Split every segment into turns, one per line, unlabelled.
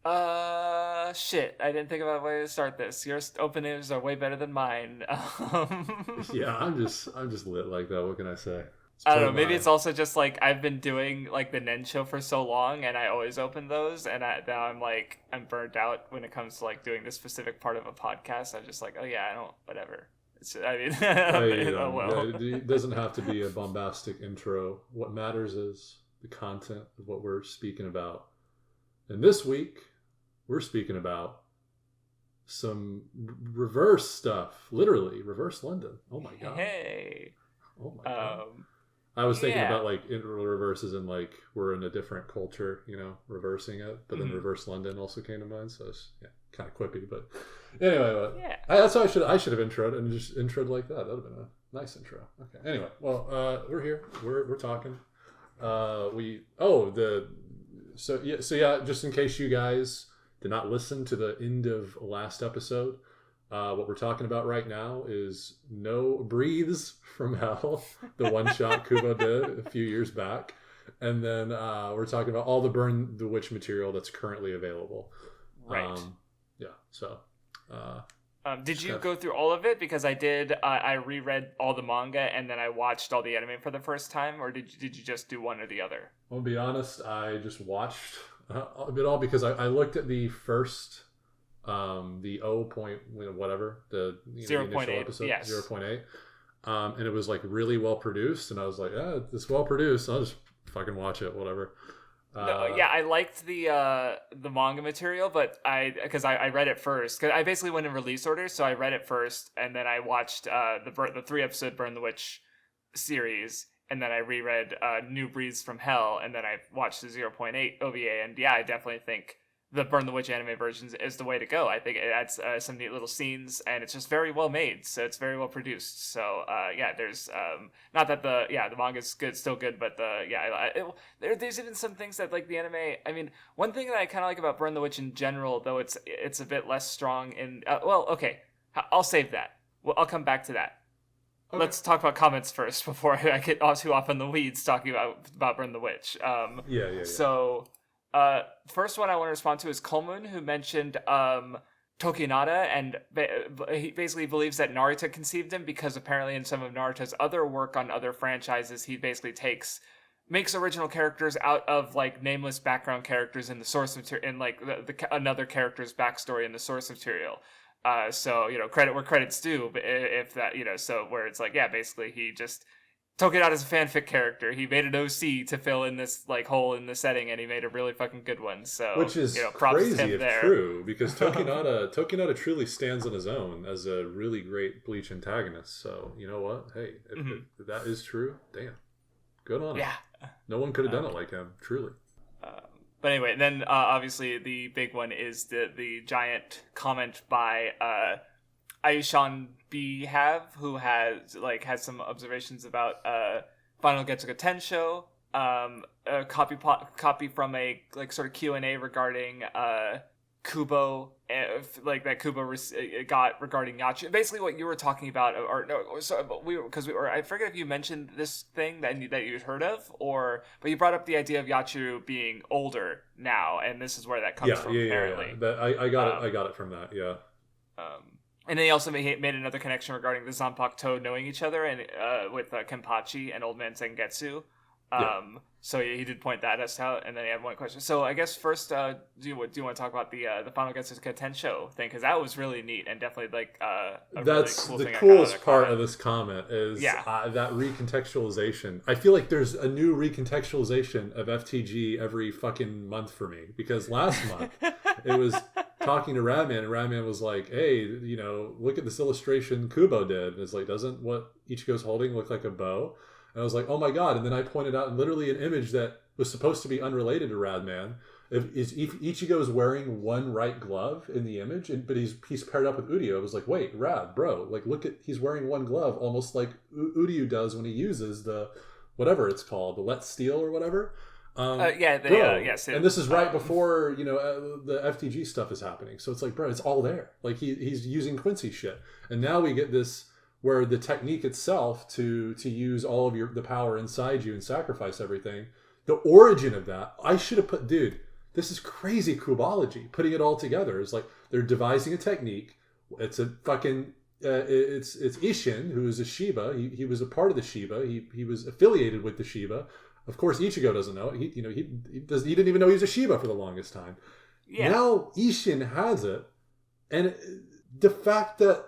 Shit. I didn't think about a way to start this. Your openings are way better than mine.
Yeah, I'm just lit like that. What can I say? It's
I don't
part
know.
of
Maybe
my.
it's also just like I've been doing like the Nen show for so long, and I always open those, and now I'm burnt out when it comes to like doing this specific part of a podcast. I'm just like, oh yeah, I don't, whatever. I mean, oh well.
It doesn't have to be a bombastic intro. What matters is the content of what we're speaking about. And this week, we're speaking about some reverse stuff. Literally, reverse London. Oh my god.
Hey.
Oh my god. I was thinking
Yeah.
about like reverses and like we're in a different culture, reversing it. But then reverse London also came to mind. So it's kind of quippy. But anyway,
Yeah.
that's how I should have introed and just introed like that. That would have been a nice intro. Okay. Anyway, well, we're here. We're talking. Just in case you guys did not listen to the end of last episode, what we're talking about right now is No Breathes from Hell, the one shot Kubo did a few years back. And then we're talking about all the Burn the Witch material that's currently available.
Right.
So.
Did you go through all of it? Because I did. I reread all the manga and then I watched all the anime for the first time, or did you just do one or the other?
I'll be honest. I just watched it all because I looked at the first, the 0 point whatever the
0.8
episode,
yes.
0.8, and it was like really well produced, and I was like, it's well produced. I'll just fucking watch it, whatever.
I liked the manga material, but because I read it first, because I basically went in release order, so I read it first, and then I watched the 3-episode Burn the Witch series, and then I reread New Breathes from Hell, and then I watched the 0.8 OVA, and I definitely think the Burn the Witch anime version is the way to go. I think it adds some neat little scenes, and it's just very well made, so it's very well produced. So there's not that the manga's good, still good, but there's even some things that like the anime. I mean, one thing that I kind of like about Burn the Witch in general, though it's a bit less strong in. I'll save that. Well, I'll come back to that. Okay. Let's talk about comments first before I get too off in the weeds talking about Burn the Witch. So. First one I want to respond to is Coleman, who mentioned Tokinada, and he basically believes that Naruto conceived him because apparently in some of Naruto's other work on other franchises, he basically makes original characters out of like nameless background characters in the source material, in like another character's backstory in the source material. So credit where credit's due, but if that so where it's like basically he just took it out as a fanfic character. He made an OC to fill in this like hole in the setting, and he made a really fucking good one. So,
which is
props
crazy
to him
if
there.
True, because Tokinada truly stands on his own as a really great Bleach antagonist. So you know what? Hey, if that is true, damn, good on him.
Yeah,
no one could have done it like him. Truly.
But anyway, then obviously the big one is the giant comment by Aishan B. who has some observations about Final Getsuga Tensho, a copy from a sort of Q&A regarding Kubo, that Kubo got regarding Yachi. Basically, what you were talking about, I forget if you mentioned this thing that you'd heard of, but you brought up the idea of Yachiru being older now, and this is where that comes from. Apparently,
But I got it from that. Yeah.
And then he also made another connection regarding the Zanpakuto knowing each other, and with Kenpachi and Old Man Sengetsu. So he did point that as how, and then he had one question. So I guess first, do you want to talk about the Final Getsuga Tensho thing, because that was really neat and definitely
that's
really cool
the
thing
coolest part of this comment is that recontextualization. I feel like there's a new recontextualization of FTG every fucking month for me, because last month it was talking to Radman, and Radman was like, hey, look at this illustration Kubo did. And it's like, doesn't what Ichigo's holding look like a bow? And I was like, oh my god. And then I pointed out literally an image that was supposed to be unrelated to Radman. If Ichigo is wearing one right glove in the image, but he's paired up with Udio. I was like, wait, Rad, bro, look at, he's wearing one glove almost like Udio does when he uses the, whatever it's called, the Let's Steal or whatever.
Yes.
And this is right before, the FTG stuff is happening. So it's like, bro, it's all there. Like he's using Quincy shit. And now we get this, where the technique itself to use all of the power inside you and sacrifice everything, the origin of that, I should have put, dude, this is crazy kubology. Putting it all together is like they're devising a technique. It's a fucking it's Ishin, who is a Shiba. He was a part of the Shiba. He was affiliated with the Shiba. Of course, Ichigo doesn't know it. He didn't even know he was a Shiba for the longest time. Yeah. Now Ishin has it, and the fact that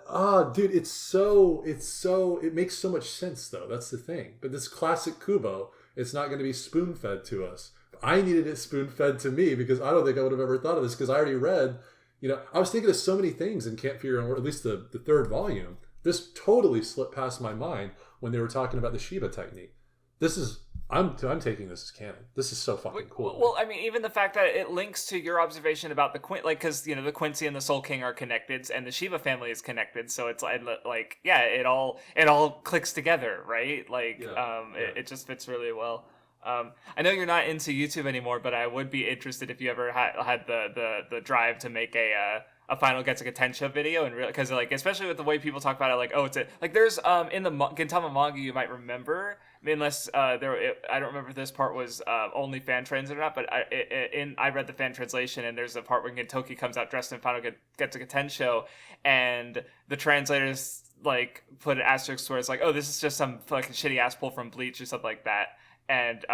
dude, it makes so much sense though. That's the thing. But this classic Kubo, it's not going to be spoon fed to us. I needed it spoon fed to me because I don't think I would have ever thought of this because I already read. I was thinking of so many things and can't figure out, or at least the third volume. This totally slipped past my mind when they were talking about the Shiba technique. I'm taking this as canon. This is so fucking cool.
Well, I mean, even the fact that it links to your observation about the because the Quincy and the Soul King are connected, and the Shiba family is connected. So it's like it all clicks together, right? It just fits really well. I know you're not into YouTube anymore, but I would be interested if you ever had the drive to make a final Getsuga Tensho video, and because especially with the way people talk about it, there's in the Gintama manga, you might remember, unless I don't remember if this part was only fan translated or not, but I read the fan translation, and there's a part where Gintoki comes out dressed in final Getsuga Tensho, and the translators put an asterisk where it's this is just some fucking shitty ass pull from Bleach or something like that. And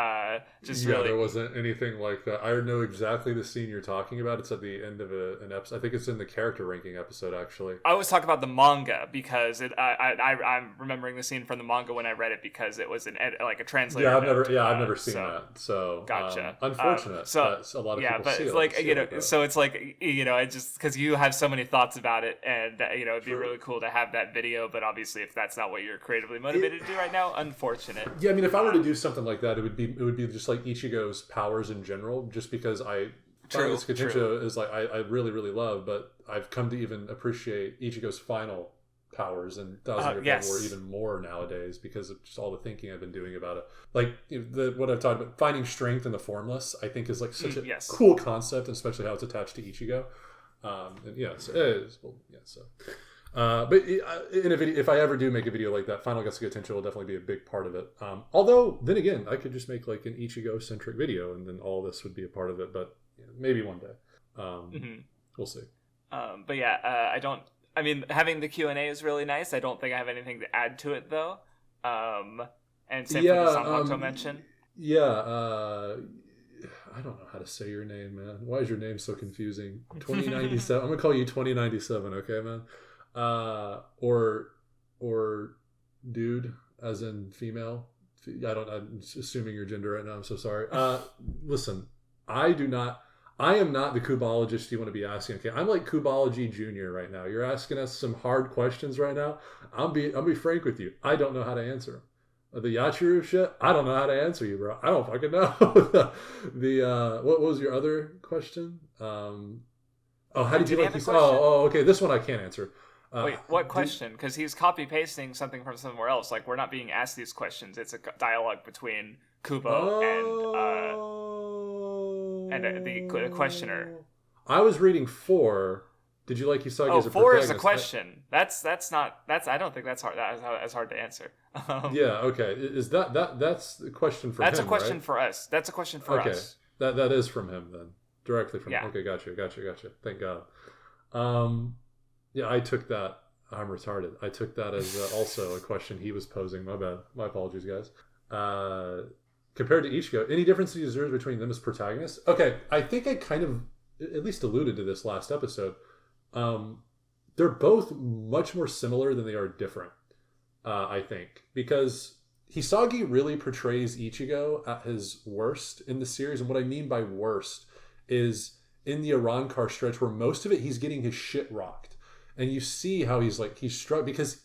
really,
there wasn't anything like that. I know exactly the scene you're talking about. It's at the end of an episode. I think it's in the character ranking episode, actually.
I always talk about the manga because I'm remembering the scene from the manga when I read it because it was a translator.
Yeah, I've never seen that. So
gotcha.
Unfortunate. So a lot of people
but
see
it's so it's I just because you have so many thoughts about it, and it'd be really cool to have that video. But obviously, if that's not what you're creatively motivated to do right now, unfortunate.
Yeah, I mean, if I were to do something like that, it would be just like Ichigo's powers in general, just because Tensho is I really, really love, but I've come to even appreciate Ichigo's final powers and Thousand Year Blood War even more nowadays because of just all the thinking I've been doing about it. What I've talked about, finding strength in the formless, I think is such a cool concept, and especially how it's attached to Ichigo. But in a video, if I ever do make a video like that, Final Getsuga Tensho will definitely be a big part of it. Although, then again, I could just make an Ichigo-centric video, and then all this would be a part of it. But maybe one day. We'll see.
But yeah, I mean, having the Q&A is really nice. I don't think I have anything to add to it, though. And same for the Sanpakuto mention.
Yeah, I don't know how to say your name, man. Why is your name so confusing? 2097. I'm going to call you 2097, okay, man? Or dude, as in female. I'm assuming your gender right now. I'm so sorry. Listen, I am not the kubologist you want to be asking. Okay, I'm like Kubology Junior right now. You're asking us some hard questions right now. I'll be frank with you. I don't know how to answer them. The Yachiru shit, I don't know how to answer you, bro. I don't fucking know. What was your other question? How did you like these? Okay. This one I can't answer.
Wait, what question? Because he's copy-pasting something from somewhere else. We're not being asked these questions. It's a dialogue between Kubo and the questioner.
I was reading 4. Did you like Usagi as a protagonist?
4 is a question. That's I don't think that's hard. That's hard to answer.
Yeah. Okay. Is that's the question for him?
That's a question for us. That's a question for us.
That is from him then, directly from him. Okay. Gotcha. Thank God. Yeah, I took that. I'm retarded. I took that as also a question he was posing. My bad. My apologies, guys. Compared to Ichigo, any difference he observes between them as protagonists? Okay, I think I kind of at least alluded to this last episode. They're both much more similar than they are different, I think. Because Hisagi really portrays Ichigo at his worst in the series. And what I mean by worst is in the Arankar stretch where most of it he's getting his shit rocked. And you see how he's struck because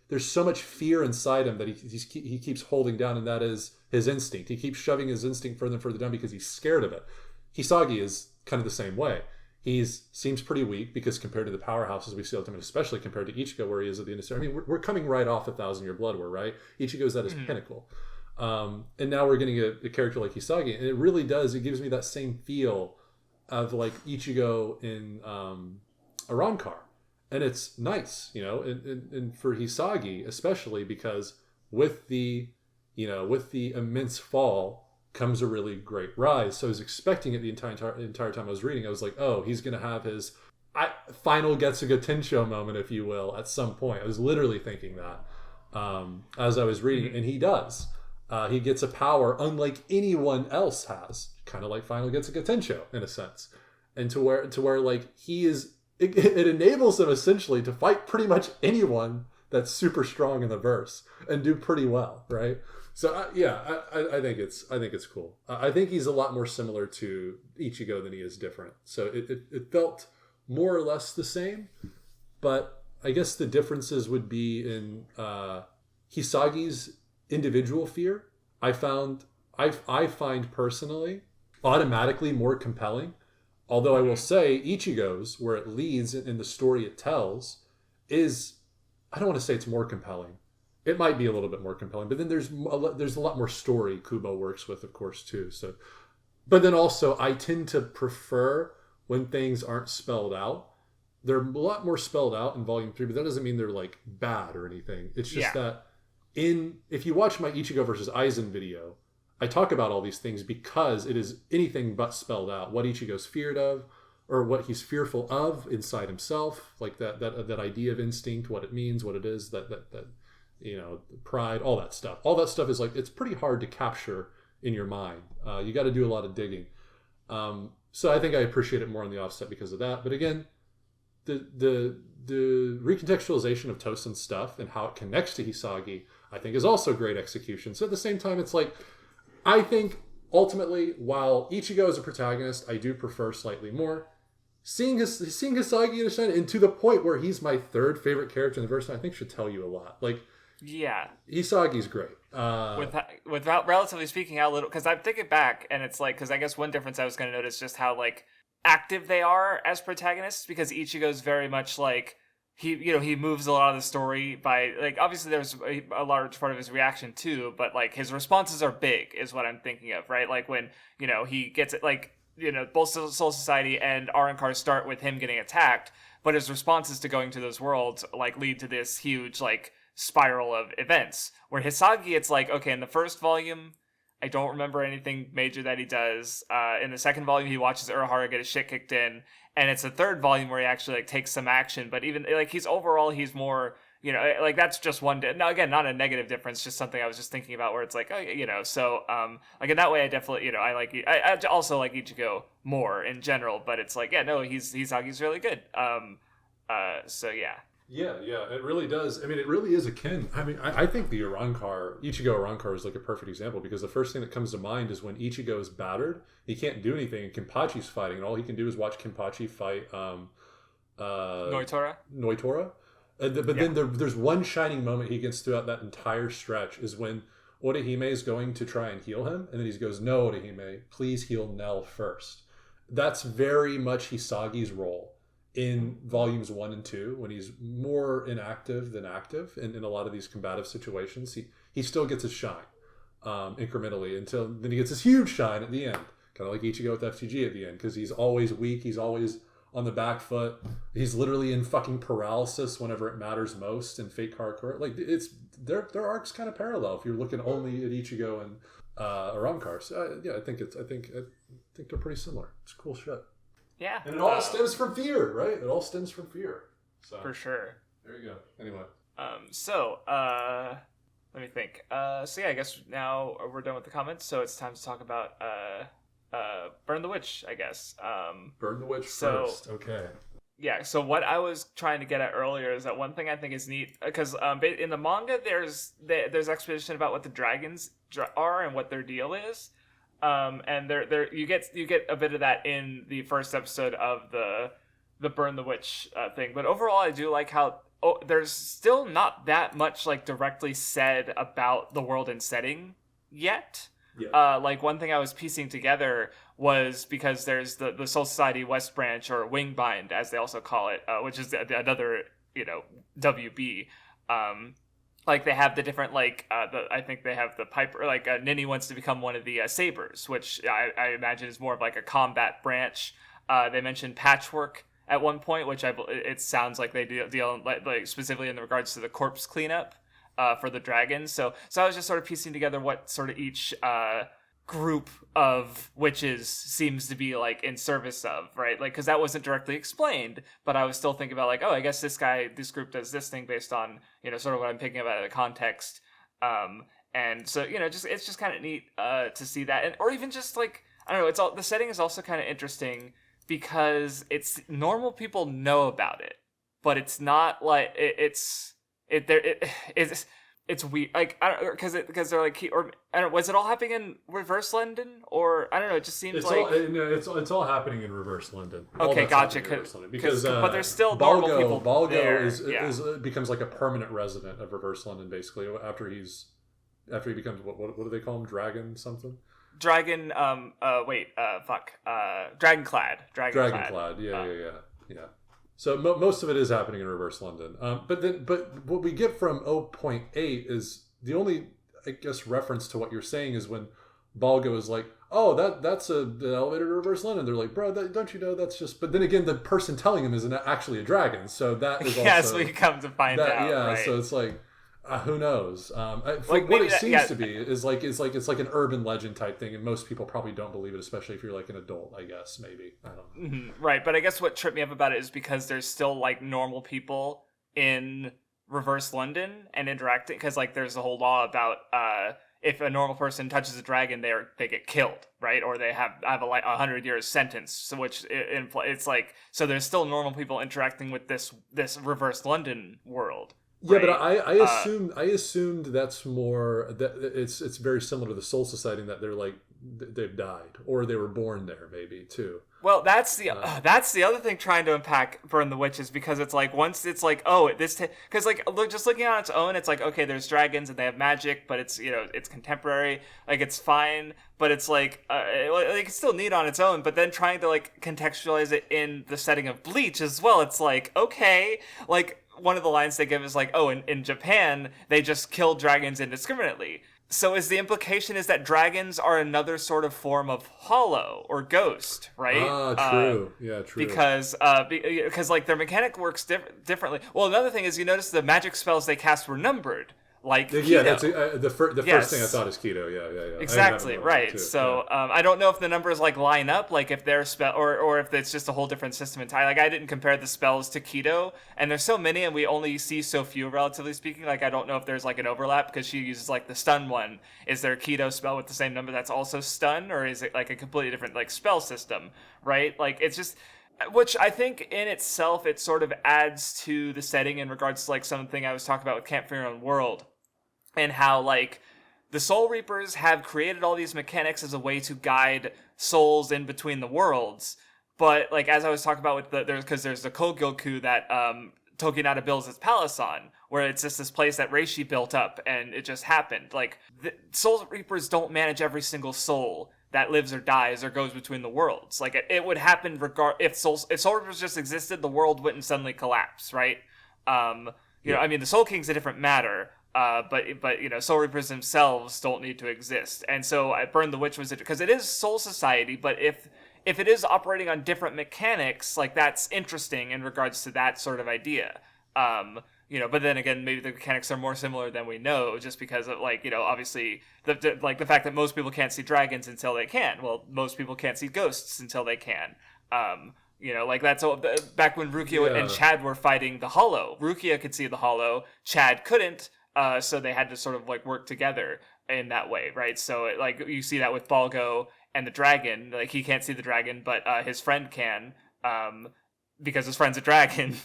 there's so much fear inside him that he keeps holding down, and that is his instinct. He keeps shoving his instinct further and further down because he's scared of it. Hisagi is kind of the same way. He seems pretty weak because compared to the powerhouses we see ultimately, especially compared to Ichigo where he is at the end of the series. I mean, we're coming right off 1,000 Year Blood War, right? Ichigo's at his pinnacle. And now we're getting a character like Hisagi, and it really does. It gives me that same feel of Ichigo in Arankar. And it's nice, and for Hisagi, especially because with the immense fall comes a really great rise. So I was expecting it the entire time I was reading. I was like, oh, he's going to have his final Getsuga Tensho moment, if you will, at some point. I was literally thinking that as I was reading, and he does. He gets a power unlike anyone else has, kind of like final Getsuga Tensho in a sense, and to where like he is. It enables him essentially to fight pretty much anyone that's super strong in the verse and do pretty well, right? So I think it's cool. I think he's a lot more similar to Ichigo than he is different. So it felt more or less the same, but I guess the differences would be in Hisagi's individual fear. I find personally automatically more compelling. Although I will say Ichigo's, where it leads in the story it tells, is, I don't want to say it's more compelling. It might be a little bit more compelling, but then there's a lot more story Kubo works with, of course, too. So, but then also I tend to prefer when things aren't spelled out. They're a lot more spelled out in Volume 3, but that doesn't mean they're like bad or anything. It's just that if you watch my Ichigo versus Aizen video, I talk about all these things because it is anything but spelled out. What Ichigo's feared of, or what he's fearful of inside himself, like that idea of instinct, what it means, what it is, that pride, all that stuff. All that stuff is like, it's pretty hard to capture in your mind. You got to do a lot of digging. So I think I appreciate it more on the offset because of that. But again, the recontextualization of Tosen's stuff and how it connects to Hisagi, I think is also great execution. So at the same time, it's like, I think ultimately, while Ichigo is a protagonist, I do prefer slightly more. Seeing Hisagi in a shine, and to the point where he's my third favorite character in the verse, I think should tell you a lot. Like, Hisagi's great.
Without relatively speaking, how little, because I'm thinking back, and it's like, because I guess one difference I was going to notice just how like active they are as protagonists, because Ichigo's very much like, he moves a lot of the story by, like, obviously there's a large part of his reaction too, but like his responses are big is what I'm thinking of, right? Like when, he gets it, like, both Soul Society and Arrancar start with him getting attacked, but his responses to going to those worlds like lead to this huge like spiral of events. Where Hisagi, it's like, okay, in the first volume, I don't remember anything major that he does. In the second volume, he watches Urahara get his shit kicked in. And it's the third volume where he actually like takes some action. But even like he's more, like that's just one. Now again, not a negative difference, just something I was just thinking about where it's like, so like in that way, I definitely, I also like Ichigo more in general. But it's like, Hisagi's really good. So yeah.
Yeah, it really does. I mean, it really is akin. I mean, I think the Ichigo Arrancar is like a perfect example because the first thing that comes to mind is when Ichigo is battered, he can't do anything, and Kenpachi's fighting, and all he can do is watch Kenpachi fight
Noitora.
Then there's one shining moment he gets throughout that entire stretch is when Orihime is going to try and heal him, and then he goes, "No, Orihime, please heal Nell first." That's very much Hisagi's role in volumes 1 and 2, when he's more inactive than active in a lot of these combative situations. He still gets his shine incrementally until then he gets his huge shine at the end, kind of like Ichigo with FTG at the end, because he's always weak, he's always on the back foot, he's literally in fucking paralysis whenever it matters most in Fate Karakura. Like, it's their arcs kind of parallel if you're looking only at Ichigo and Arrancar. So I think they're pretty similar. It's cool shit.
Yeah.
And it all stems from fear, right? It all stems from fear. So,
for sure.
There you go. Anyway.
Let me think. I guess now we're done with the comments, so it's time to talk about Burn the Witch, I guess.
Burn the Witch first. Okay.
Yeah, so what I was trying to get at earlier is that one thing I think is neat, because in the manga there's exposition about what the dragons are and what their deal is. And there you get a bit of that in the first episode of the Burn the Witch thing. But overall, I do like how there's still not that much like directly said about the world and setting yet. Yeah. Like one thing I was piecing together was because there's the Soul Society West Branch, or Wingbind as they also call it, which is another WB. Like they have the different I think they have the Piper, like Nini wants to become one of the Sabers, which I imagine is more of like a combat branch. They mentioned Patchwork at one point, which it sounds like they deal like specifically in regards to the corpse cleanup for the dragons. So I was just sort of piecing together what sort of each group of witches seems to be like in service of, right? Like, because that wasn't directly explained, but I was still thinking about like, oh, I guess this group does this thing based on, sort of what I'm picking about in the context. And so, it's just kind of neat to see that. And or even just like, I don't know, the setting is also kind of interesting because it's normal people know about it, but it's not like it's weird, like I don't, because they're like, or I don't know, was it all happening in reverse London, or I don't know, it just seems
it's all happening in reverse London.
Okay, gotcha.
Because
but there's still normal people.
Balgo
there.
becomes like a permanent resident of reverse London basically after he becomes what do they call him, dragon something.
Dragon, Dragonclad.
Dragonclad, yeah. So most of it is happening in reverse London. But what we get from 0.8 is the only, I guess, reference to what you're saying is when Balgo is like, oh, that's the elevator to reverse London. They're like, bro, don't you know that's just... But then again, the person telling him isn't actually a dragon, so that is also...
Yeah, so we come to find out,
yeah,
right?
So it's like... who knows? What it seems to be is like it's like an urban legend type thing, and most people probably don't believe it, especially if you're like an adult. I guess maybe I don't know.
Mm-hmm. Right, but I guess what tripped me up about it is because there's still like normal people in reverse London and interacting, because like there's a whole law about if a normal person touches a dragon, they get killed, right? Or they have a 100 years sentence. So it's like, so there's still normal people interacting with this reverse London world.
Yeah,
right?
But I assumed that's more that it's very similar to the Soul Society in that they're like they've died or they were born there maybe too.
Well, that's the other thing trying to unpack Burn the Witches, because it's like once it's like, oh, because like just looking on its own, it's like, okay, there's dragons and they have magic, but it's it's contemporary, like it's fine, but it's like it's still neat on its own. But then trying to like contextualize it in the setting of Bleach as well, it's like, okay, like one of the lines they give is like, oh, in Japan they just kill dragons indiscriminately. So is the implication is that dragons are another sort of form of hollow or ghost, right?
True. Yeah, true.
Because like their mechanic works differently. Well, another thing is you notice the magic spells they cast were numbered. Like Kido.
Yeah, that's the first thing I thought is Kido. Yeah.
Exactly, right. So I don't know if the numbers like line up, like if they're spell or if it's just a whole different system entirely. Like I didn't compare the spells to Kido, and there's so many, and we only see so few, relatively speaking. Like I don't know if there's like an overlap because she uses like the stun one. Is there a Kido spell with the same number that's also stun, or is it like a completely different like spell system? Right? Like it's just. Which I think in itself it sort of adds to the setting in regards to like something I was talking about with Camp Fear and World. And how, like, the Soul Reapers have created all these mechanics as a way to guide souls in between the worlds. But, like, as I was talking about with there's the Kogyoku that Tokinata builds his palace on, where it's just this place that Reishi built up, and it just happened. Like, the Soul Reapers don't manage every single soul that lives or dies or goes between the worlds. Like, it would happen if Soul Reapers just existed, the world wouldn't suddenly collapse, right? I mean, the Soul King's a different matter. But Soul Reapers themselves don't need to exist, and so I Burn the Witch was it because it is Soul Society. But if it is operating on different mechanics, like that's interesting in regards to that sort of idea. But then again, maybe the mechanics are more similar than we know, just because of obviously the fact that most people can't see dragons until they can. Well, most people can't see ghosts until they can. Like that's all, back when Rukia and Chad were fighting the Hollow. Rukia could see the Hollow, Chad couldn't. So they had to sort of like work together in that way, right? So like you see that with Balgo and the dragon. Like he can't see the dragon, but his friend can, because his friend's a dragon,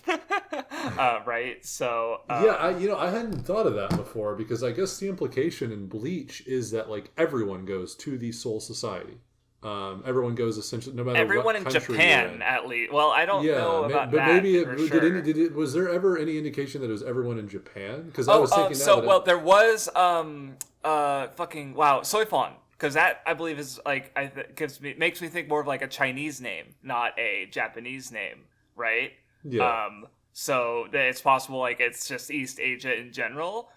right? So
I hadn't thought of that before, because I guess the implication in Bleach is that like everyone goes to the Soul Society. Everyone goes essentially, no matter
everyone
what
in Japan, at least. Well, I don't know about
but
that.
Maybe
Sure.
Was there ever any indication that it was everyone in Japan? Because I was thinking
there was Soifon, because that I believe is like makes me think more of like a Chinese name, not a Japanese name, right?
Yeah.
So that it's possible like it's just East Asia in general.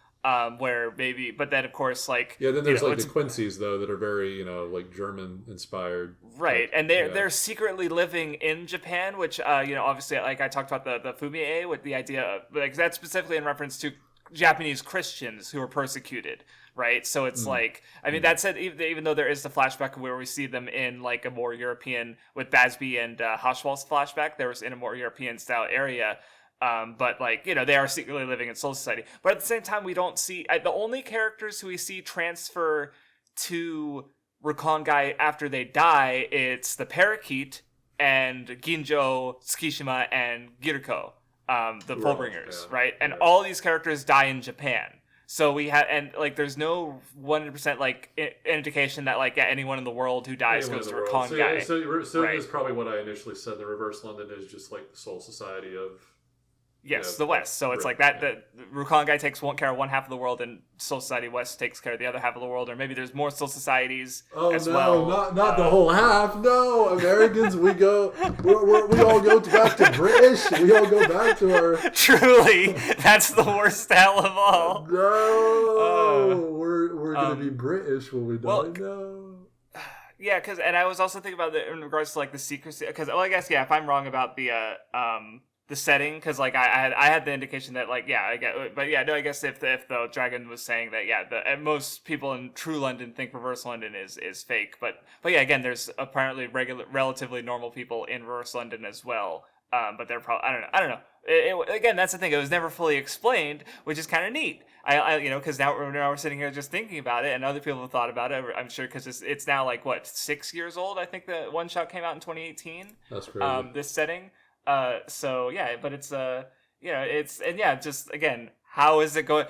Where maybe, but then of course, like
then there's like the Quincy's though that are very like German inspired,
right? And they're secretly living in Japan, which obviously like I talked about the Fumie with the idea of like that's specifically in reference to Japanese Christians who were persecuted, right? So it's like, I mean, that said, even though there is the flashback where we see them in like a more European, with Basby and Hoshwall's flashback, there was in a more European style area. But like, you know, they are secretly living in Soul Society. But at the same time, we don't see, the only characters who we see transfer to Rukongai after they die, it's the Parakeet and Ginjo, Tsukishima, and Giriko, the Fullbringers, right? And all these characters die in Japan. So we have, and like, there's no 100% like indication that like anyone in the world who dies goes to Rukongai.
So is probably what I initially said. The Reverse London is just like the Soul Society of.
Yes, the West. So it's like that. The Rukongai takes care of one half of the world, and Soul Society West takes care of the other half of the world. Or maybe there's more Soul Societies as well.
Not the whole half. No, Americans, we all go back to British. We all go back to our.
Truly, that's the worst hell of all.
No, we're gonna be British when we die. No.
Yeah, and I was also thinking about in regards to like the secrecy, because I guess if I'm wrong about the setting, because like I had the indication that like I get, but I guess if the dragon was saying that and most people in true London think Reverse London is fake, but again, there's apparently relatively normal people in Reverse London as well, but they're probably I don't know. Again, that's the thing, it was never fully explained, which is kind of neat. I because now we're sitting here just thinking about it, and other people have thought about it, I'm sure, because it's now like 6 years old. I think the one shot came out in 2018.
That's crazy.
This setting. So but it's just again, how is it going?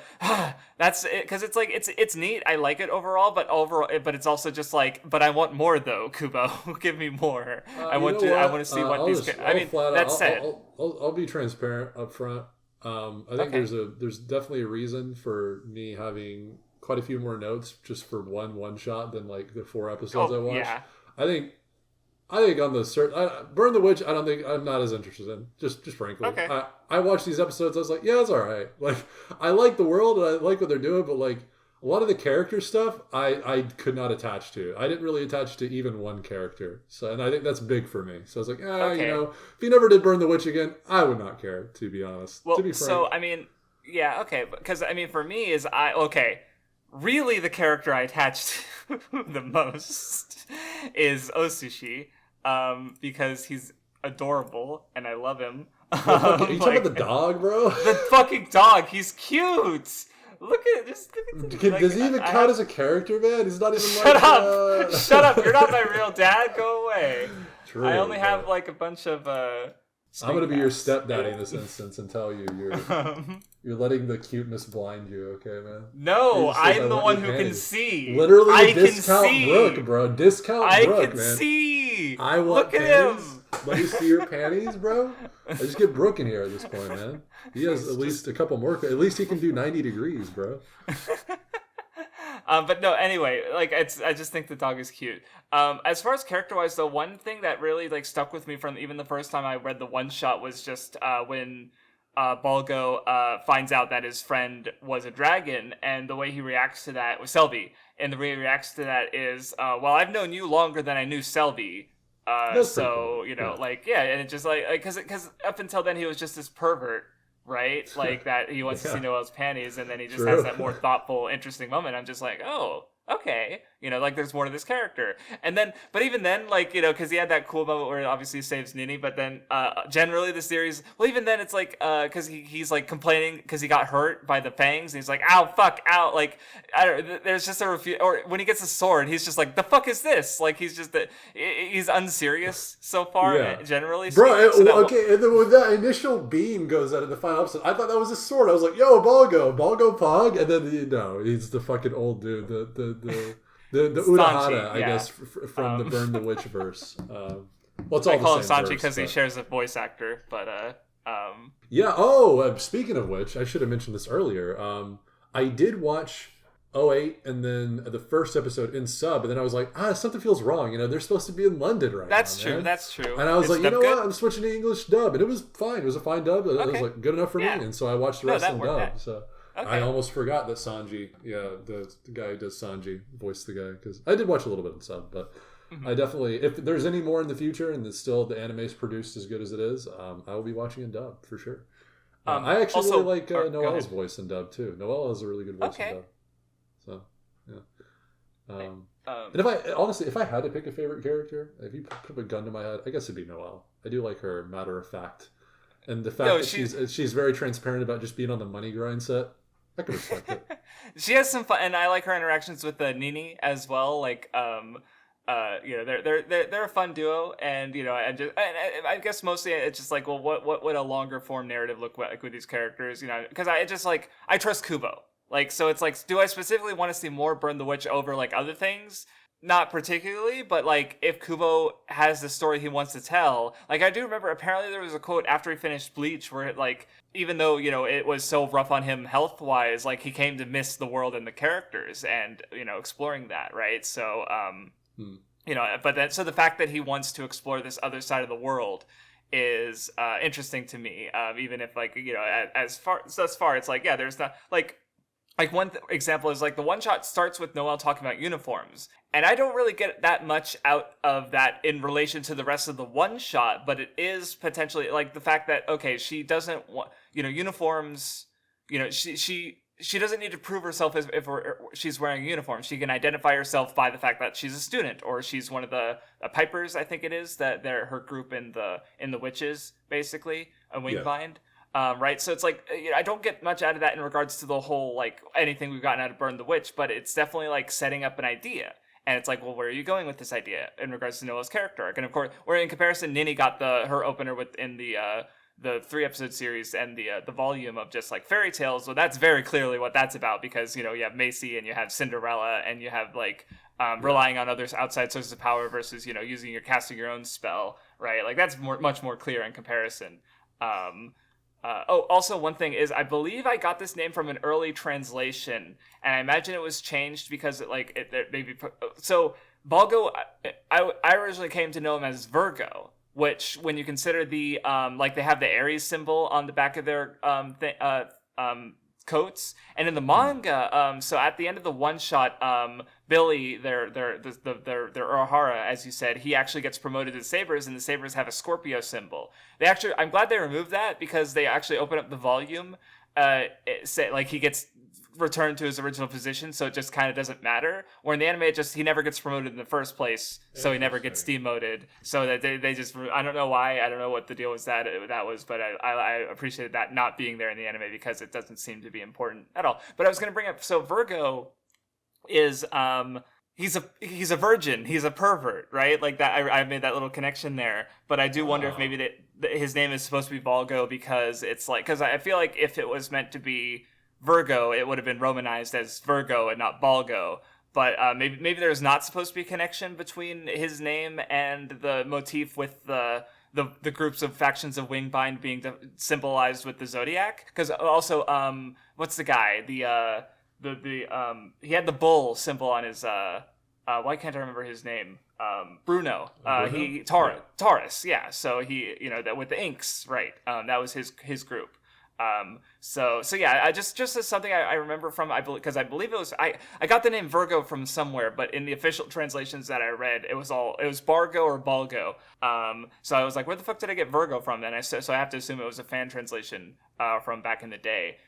That's it, because it's like it's neat. I like it overall, but it's also just like, but I want more though, Kubo. Give me more. I want to see what these. That said,
I'll be transparent up front. I think there's definitely a reason for me having quite a few more notes just for one shot than like the 4 episodes I watched. Yeah. I think on the Burn the Witch, I'm not as interested in. Just frankly, I watched these episodes. I was like, yeah, it's all right. Like, I like the world and I like what they're doing, but like a lot of the character stuff, I could not attach to. I didn't really attach to even one character. So, and I think that's big for me. So I was like, if you never did Burn the Witch again, I would not care, to be honest.
Well,
to be frank.
So I mean, because I mean, for me is really the character I attached to the most is Osushi, because he's adorable and I love him.
Are you talking about the dog, bro?
The fucking dog. He's cute. Look at this.
Does he even count as a character, man? He's not even
Shut up! Shut up! You're not my real dad. Go away.
True,
I only have like a bunch of.
I'm gonna be your stepdaddy in this instance and tell you you're letting the cuteness blind you, okay, man?
No, I'm the one who can see.
Literally, discount Brooke, bro. Discount Brooke, man.
I can see.
I want panties. Let me see your panties, bro. I just get Brooke in here at this point, man. He has at least a couple more. At least he can do 90 degrees, bro.
But no, anyway, like I just think the dog is cute. As far as character-wise, though, one thing that really like stuck with me from even the first time I read the one shot was just when Balgo finds out that his friend was a dragon, and the way he reacts to that was Selby, and the way he reacts to that is, well, I've known you longer than I knew Selby. So cool. And it just like because up until then he was just this pervert. Right? Like that he wants to see Noelle's panties, and then he just has that more thoughtful, interesting moment. I'm just like, oh, okay. Like there's more to this character. And then, but even then, like, because he had that cool moment where obviously he saves Nini, but then generally the series, well, even then it's like, because he's like complaining because he got hurt by the fangs, and he's like, ow, fuck, ow. Like, there's just or when he gets a sword, he's just like, the fuck is this? Like, he's unserious so far, generally.
Bro, and then when that initial beam goes out in the final episode, I thought that was a sword. I was like, yo, Balgo Pog, and then, he's the fucking old dude, the Urahara, I guess, from the Burn the Witch verse. Well, it's all
I call him
the same
Sanji because he shares a voice actor, but
speaking of which, I should have mentioned this earlier. I did watch 08 and then the first episode in sub, and then I was like, something feels wrong. They're supposed to be in London right now.
That's true.
And I was like, you know what? I'm switching to English dub, and it was fine. It was a fine dub. It was like good enough for me, and so I watched the rest in dub. So. Okay. I almost forgot that Sanji, the guy who does Sanji, voiced the guy, because I did watch a little bit in sub, but I definitely, if there's any more in the future and it's still the anime is produced as good as it is, I will be watching in dub for sure. I actually
also,
really like Noelle's voice in dub too. Noelle has a really good voice in dub. So yeah. And if I had to pick a favorite character, if you put a gun to my head, I guess it'd be Noelle. I do like her matter of fact, and the fact that she's very transparent about just being on the money grind set. I can respect it.
She has some fun, and I like her interactions with Nini as well. Like, they're a fun duo, and I guess mostly it's just like, well, what would a longer form narrative look like with these characters? Because I trust Kubo. Like, so it's like, do I specifically want to see more Burn the Witch over like other things? Not particularly, but like if Kubo has the story he wants to tell, like I do remember apparently there was a quote after he finished Bleach where like even though it was so rough on him health wise, like he came to miss the world and the characters and exploring that, right? So but then so the fact that he wants to explore this other side of the world is interesting to me, even if like as far thus far it's like there's not like one example is like the one shot starts with Noelle talking about uniforms, and I don't really get that much out of that in relation to the rest of the one shot, but it is potentially like the fact that she doesn't want uniforms. She doesn't need to prove herself if she's wearing a uniform. She can identify herself by the fact that she's a student or she's one of the Pipers. I think it is that they're her group in the Witches, basically a Wingbind. Right, so it's like I don't get much out of that in regards to the whole like anything we've gotten out of Burn the Witch, but it's definitely like setting up an idea, and it's like, well, where are you going with this idea in regards to Noelle's character arc? And of course, where in comparison, Nini got her opener within the 3-episode series and the volume of just like fairy tales. Well, that's very clearly what that's about because you have Macy and you have Cinderella and you have like relying on others outside sources of power versus casting your own spell, right? Like that's much more clear in comparison. Also one thing is I believe I got this name from an early translation, and I imagine it was changed because so Balgo. I originally came to know him as Virgo, which when you consider the like they have the Aries symbol on the back of their coats, and in the manga, so at the end of the one shot, Billy, their Ohara, as you said, he actually gets promoted to the Sabers, and the Sabers have a Scorpio symbol. I'm glad they removed that because they actually open up the volume, like he gets returned to his original position, so it just kind of doesn't matter. Or in the anime, he never gets promoted in the first place, so he never gets demoted. So that they just, I don't know why, I don't know what the deal was that was, but I appreciated that not being there in the anime because it doesn't seem to be important at all. But I was going to bring up, so Virgo is he's a virgin, he's a pervert, right? Like that, I made that little connection there. But I do wonder if maybe that his name is supposed to be Balgo because it's like, because I feel like if it was meant to be Virgo, it would have been romanized as Virgo and not Balgo. But maybe there's not supposed to be a connection between his name and the motif with the groups of factions of Wingbind being symbolized with the zodiac. Because also, what's the guy? He had the bull symbol on his. Why can't I remember his name? Bruno. Taurus. Yeah. So he, that with the inks, right? That was his group. So yeah, I just as something I remember from, because I believe it was, I got the name Virgo from somewhere, but in the official translations that I read, it was Bargo or Balgo. So I was like, where the fuck did I get Virgo from then? So I have to assume it was a fan translation, from back in the day.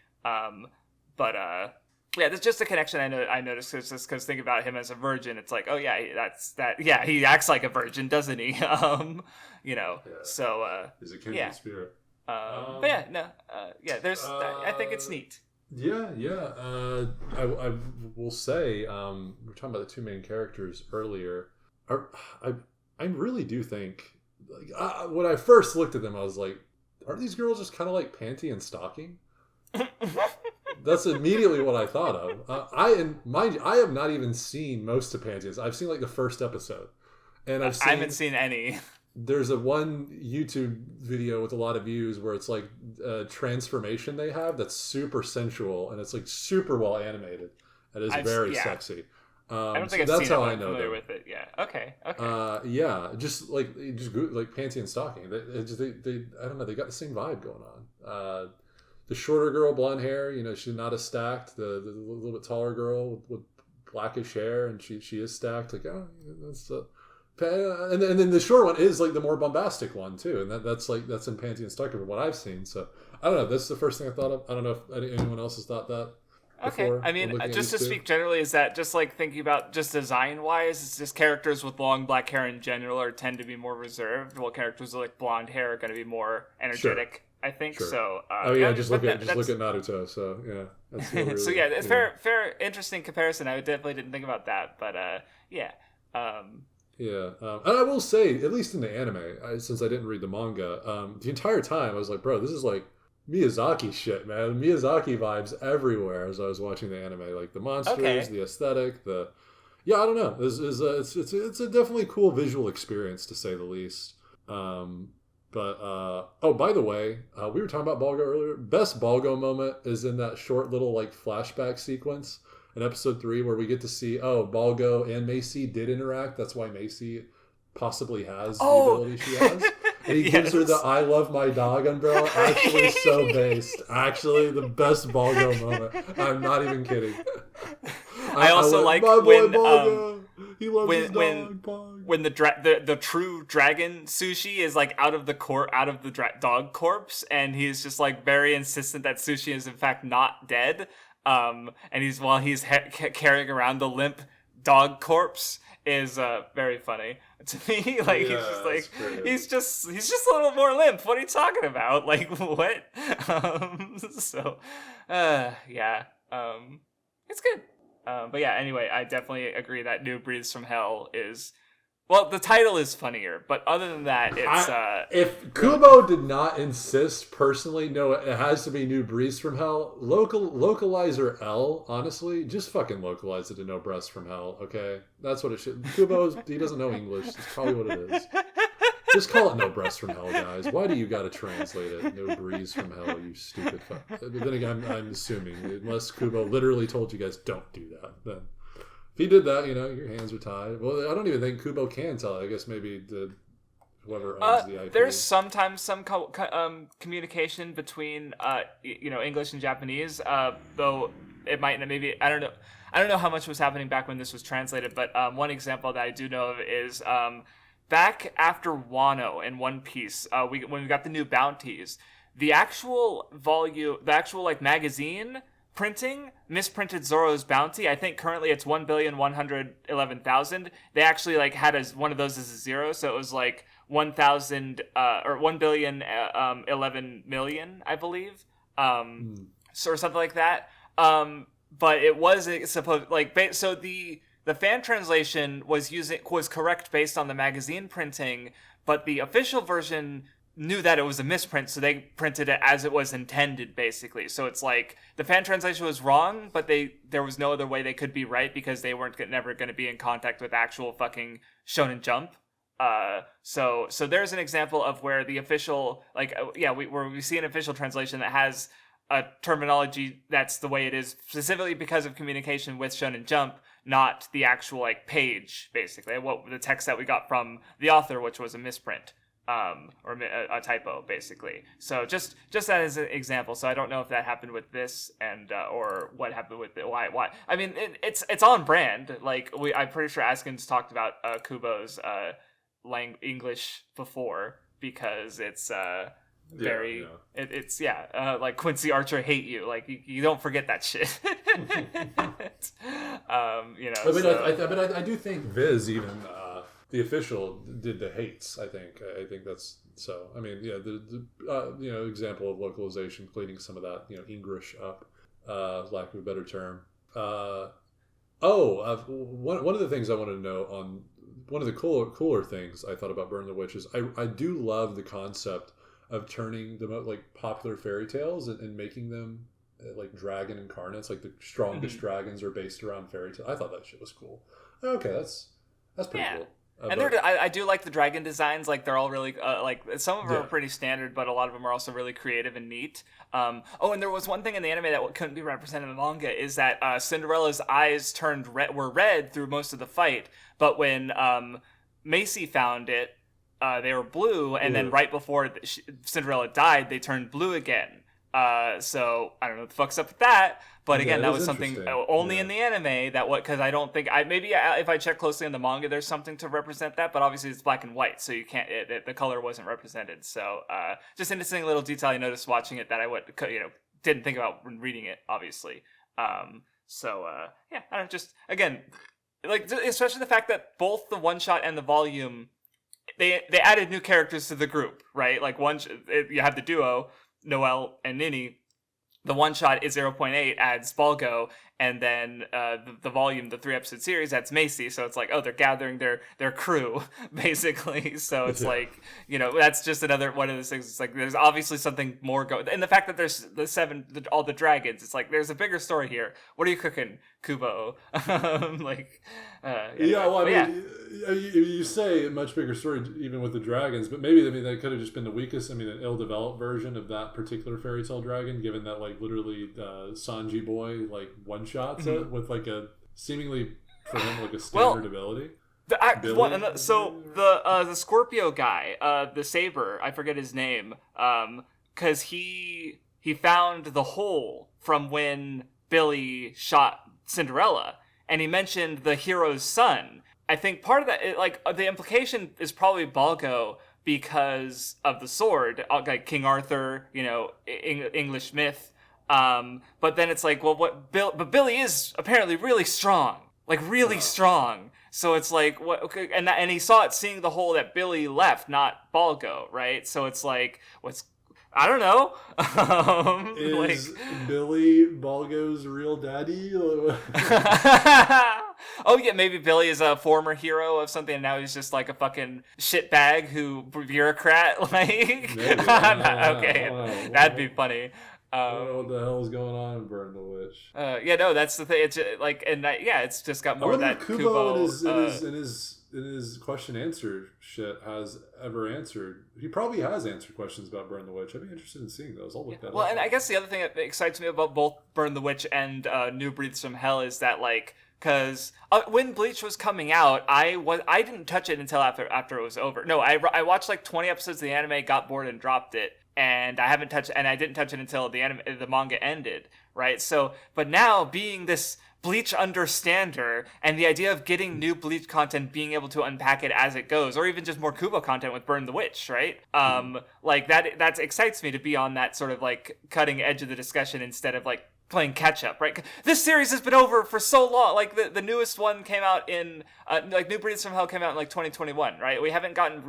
Yeah, there's just a connection I noticed just because think about him as a virgin. It's like, oh yeah, that's that. Yeah, he acts like a virgin, doesn't he?
Yeah.
So
he's a kindred spirit.
But yeah, no, there's. I think it's neat.
Yeah. I will say, we were talking about the two main characters earlier. I really do think, like, when I first looked at them, I was like, aren't these girls just kind of like Panty and Stocking? That's immediately what I thought of. I have not even seen most of Panties. I've seen like the first episode, and I
haven't seen any.
There's one YouTube video with a lot of views where it's like a transformation they have that's super sensual and it's like super well animated and it's very sexy.
I don't think I've seen it, but I'm familiar with it. Yeah. Okay.
Yeah. Just like Panty and Stocking. They I don't know. They got the same vibe going on. The shorter girl, blonde hair. She's not as stacked. The little bit taller girl with blackish hair, and she is stacked. Like, And then the short one is like the more bombastic one too, and that's in Pantheon Stucker from what I've seen. So I don't know. That's the first thing I thought of. I don't know if anyone else has thought that.
Okay, I mean, just to speak generally, is that just like thinking about just design-wise, it's just characters with long black hair in general tend to be more reserved, while characters with like blonde hair are going to be more energetic. Sure. I think so.
Just look at Naruto. So yeah, that's really,
so yeah, it's fair, interesting comparison. I definitely didn't think about that, but yeah.
And I will say, at least in the anime, since I didn't read the manga, the entire time I was like, bro, this is like Miyazaki shit, man. Miyazaki vibes everywhere as I was watching the anime, like the monsters, the aesthetic, I don't know. It's a definitely cool visual experience to say the least. By the way, we were talking about Balgo earlier. Best Balgo moment is in that short little like flashback sequence in episode 3 where we get to see Balgo and Macy did interact. That's why Macy possibly has the ability she has. And he gives her the "I love my dog" umbrella. Actually, so based. Actually, the best Balgo moment. I'm not even kidding.
I also like when
he loves his dog.
When the true dragon Sushi is like out of the dog corpse, and he's just like very insistent that Sushi is in fact not dead. And he's carrying around the limp dog corpse is very funny to me. Like he's just a little more limp. What are you talking about? Like what? It's good. But yeah, anyway, I definitely agree that New Breathes from Hell is... Well, the title is funnier, but other than that, it's...
if Kubo did not insist personally, no, it has to be New Breathes from Hell, localizer L, honestly, just fucking localize it to No Breaths from Hell, okay? That's what it should... Kubo, he doesn't know English. That's probably what it is. Just call it No Breaths from Hell, guys. Why do you gotta translate it? No Breeze from Hell, you stupid fuck. Then again, I'm assuming, unless Kubo literally told you guys don't do that, then... If he did that, your hands are tied. Well, I don't even think Kubo can tell. I guess maybe whoever owns the IP.
There's sometimes some communication between English and Japanese, though it might maybe I don't know how much was happening back when this was translated. But one example that I do know of is back after Wano in One Piece, when we got the new bounties, the actual magazine printing misprinted Zoro's bounty. I think currently it's 1,111,000. They actually had one of those as a zero, so it was 1,000 or 1,011,000,000, I believe, so or something like that. But it wasn't supposed so the fan translation was correct based on the magazine printing, but the official version knew that it was a misprint, so they printed it as it was intended, basically. So it's the fan translation was wrong, but there was no other way they could be right because they weren't never going to be in contact with actual fucking Shonen Jump. So there's an example of where the official, where we see an official translation that has a terminology that's the way it is, specifically because of communication with Shonen Jump, not the actual page, basically, what the text that we got from the author, which was a misprint. Or a typo, basically. So just that as an example. So I don't know if that happened with this and or what happened with it. Why? I mean, it's on brand. I'm pretty sure Askins talked about Kubo's English before because it's very. Yeah. It's like Quincy Archer hate you. You don't forget that shit.
I do think Viz even. The official did the hates. I think that's so. I mean, the example of localization, cleaning some of that English up, lack of a better term. One of the things I wanted to know on one of the cooler things I thought about Burn the Witch is I do love the concept of turning the most popular fairy tales and making them dragon incarnates. The strongest dragons are based around fairy tales. I thought that shit was cool. Okay, that's pretty cool.
And I do like the dragon designs. They're all really some of them are pretty standard, but a lot of them are also really creative and neat. And there was one thing in the anime that couldn't be represented in the manga is that Cinderella's eyes were red through most of the fight, but when Macy found it, they were blue, and then right before Cinderella died, they turned blue again. So I don't know what the fuck's up with that. But again,
that
was something only in the anime because I don't think if I check closely in the manga, there's something to represent that. But obviously it's black and white, so you can't. The color wasn't represented. So just an interesting little detail I noticed watching it that I didn't think about when reading it. Obviously, I don't just again like especially the fact that both the one shot and the volume they added new characters to the group, right? Like you have the duo Noelle and Nini. The one shot is 0.8 adds Balgo, and then the volume, the 3-episode series, adds Macy. So it's like, oh, they're gathering their crew basically. So it's like, that's just another one of those things. It's like there's obviously something more going, and the fact that there's all the dragons. It's like there's a bigger story here. What are you cooking, Kubo?
You say a much bigger story even with the dragons, but maybe that could have just been the weakest. An ill-developed version of that particular fairy tale dragon, given that literally Sanji boy one shots it with a seemingly for him a standard ability.
The Scorpio guy, the Saber, I forget his name, because he found the hole from when Billy shot Cinderella, and he mentioned the hero's son. I think part of that, the implication is probably Balgo because of the sword, like King Arthur, English myth. But then it's like, well, but Billy is apparently really strong, strong. So it's like, what? Okay, and he saw it, seeing the hole that Billy left, not Balgo, right? So it's like, I don't know.
Is Billy Balgo's real daddy?
Oh yeah, maybe Billy is a former hero of something, and now he's just like a fucking shitbag bureaucrat. Okay, that'd be funny.
I don't know what the hell is going on in Burn the Witch.
That's the thing. It's it's just got more of that
Kubo in his question answer shit has ever answered. He probably has answered questions about Burn the Witch. I'd be interested in seeing those. I'll look that up.
Well, and I guess the other thing that excites me about both Burn the Witch and New Breaths from Hell is that because when Bleach was coming out, I didn't touch it until after it was over. No, I watched 20 episodes of the anime, got bored and dropped it. And I didn't touch it until the manga ended, right? So, but now being this Bleach understander and the idea of getting new Bleach content, being able to unpack it as it goes, or even just more Kubo content with Burn the Witch, right? That excites me to be on that sort of cutting edge of the discussion instead of playing catch up, right? This series has been over for so long. The newest one came out in New Breeds from Hell came out in 2021, right? We haven't gotten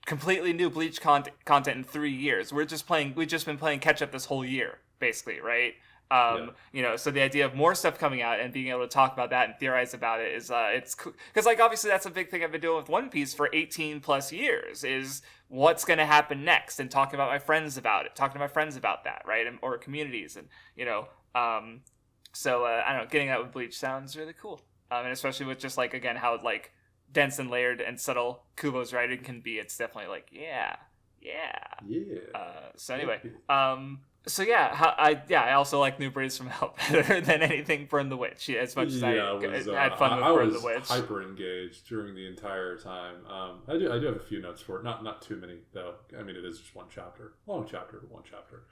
completely new Bleach content in 3 years. We've just been playing catch up this whole year, basically, right? So the idea of more stuff coming out and being able to talk about that and theorize about it is it's cool. Because obviously that's a big thing I've been doing with One Piece for 18 plus years is what's going to happen next, and talking to my friends about that, right? Or communities, and I don't know, getting that with Bleach sounds really cool, and especially with just again how dense and layered and subtle Kubo's writing can be. It's definitely yeah. So anyway, I also like New Breeds from Hell better than anything Burn the Witch. As much as I had fun with Burn the Witch.
I was hyper engaged during the entire time. I do have a few notes for it. Not too many though. I mean, it is just one chapter, long chapter, but one chapper.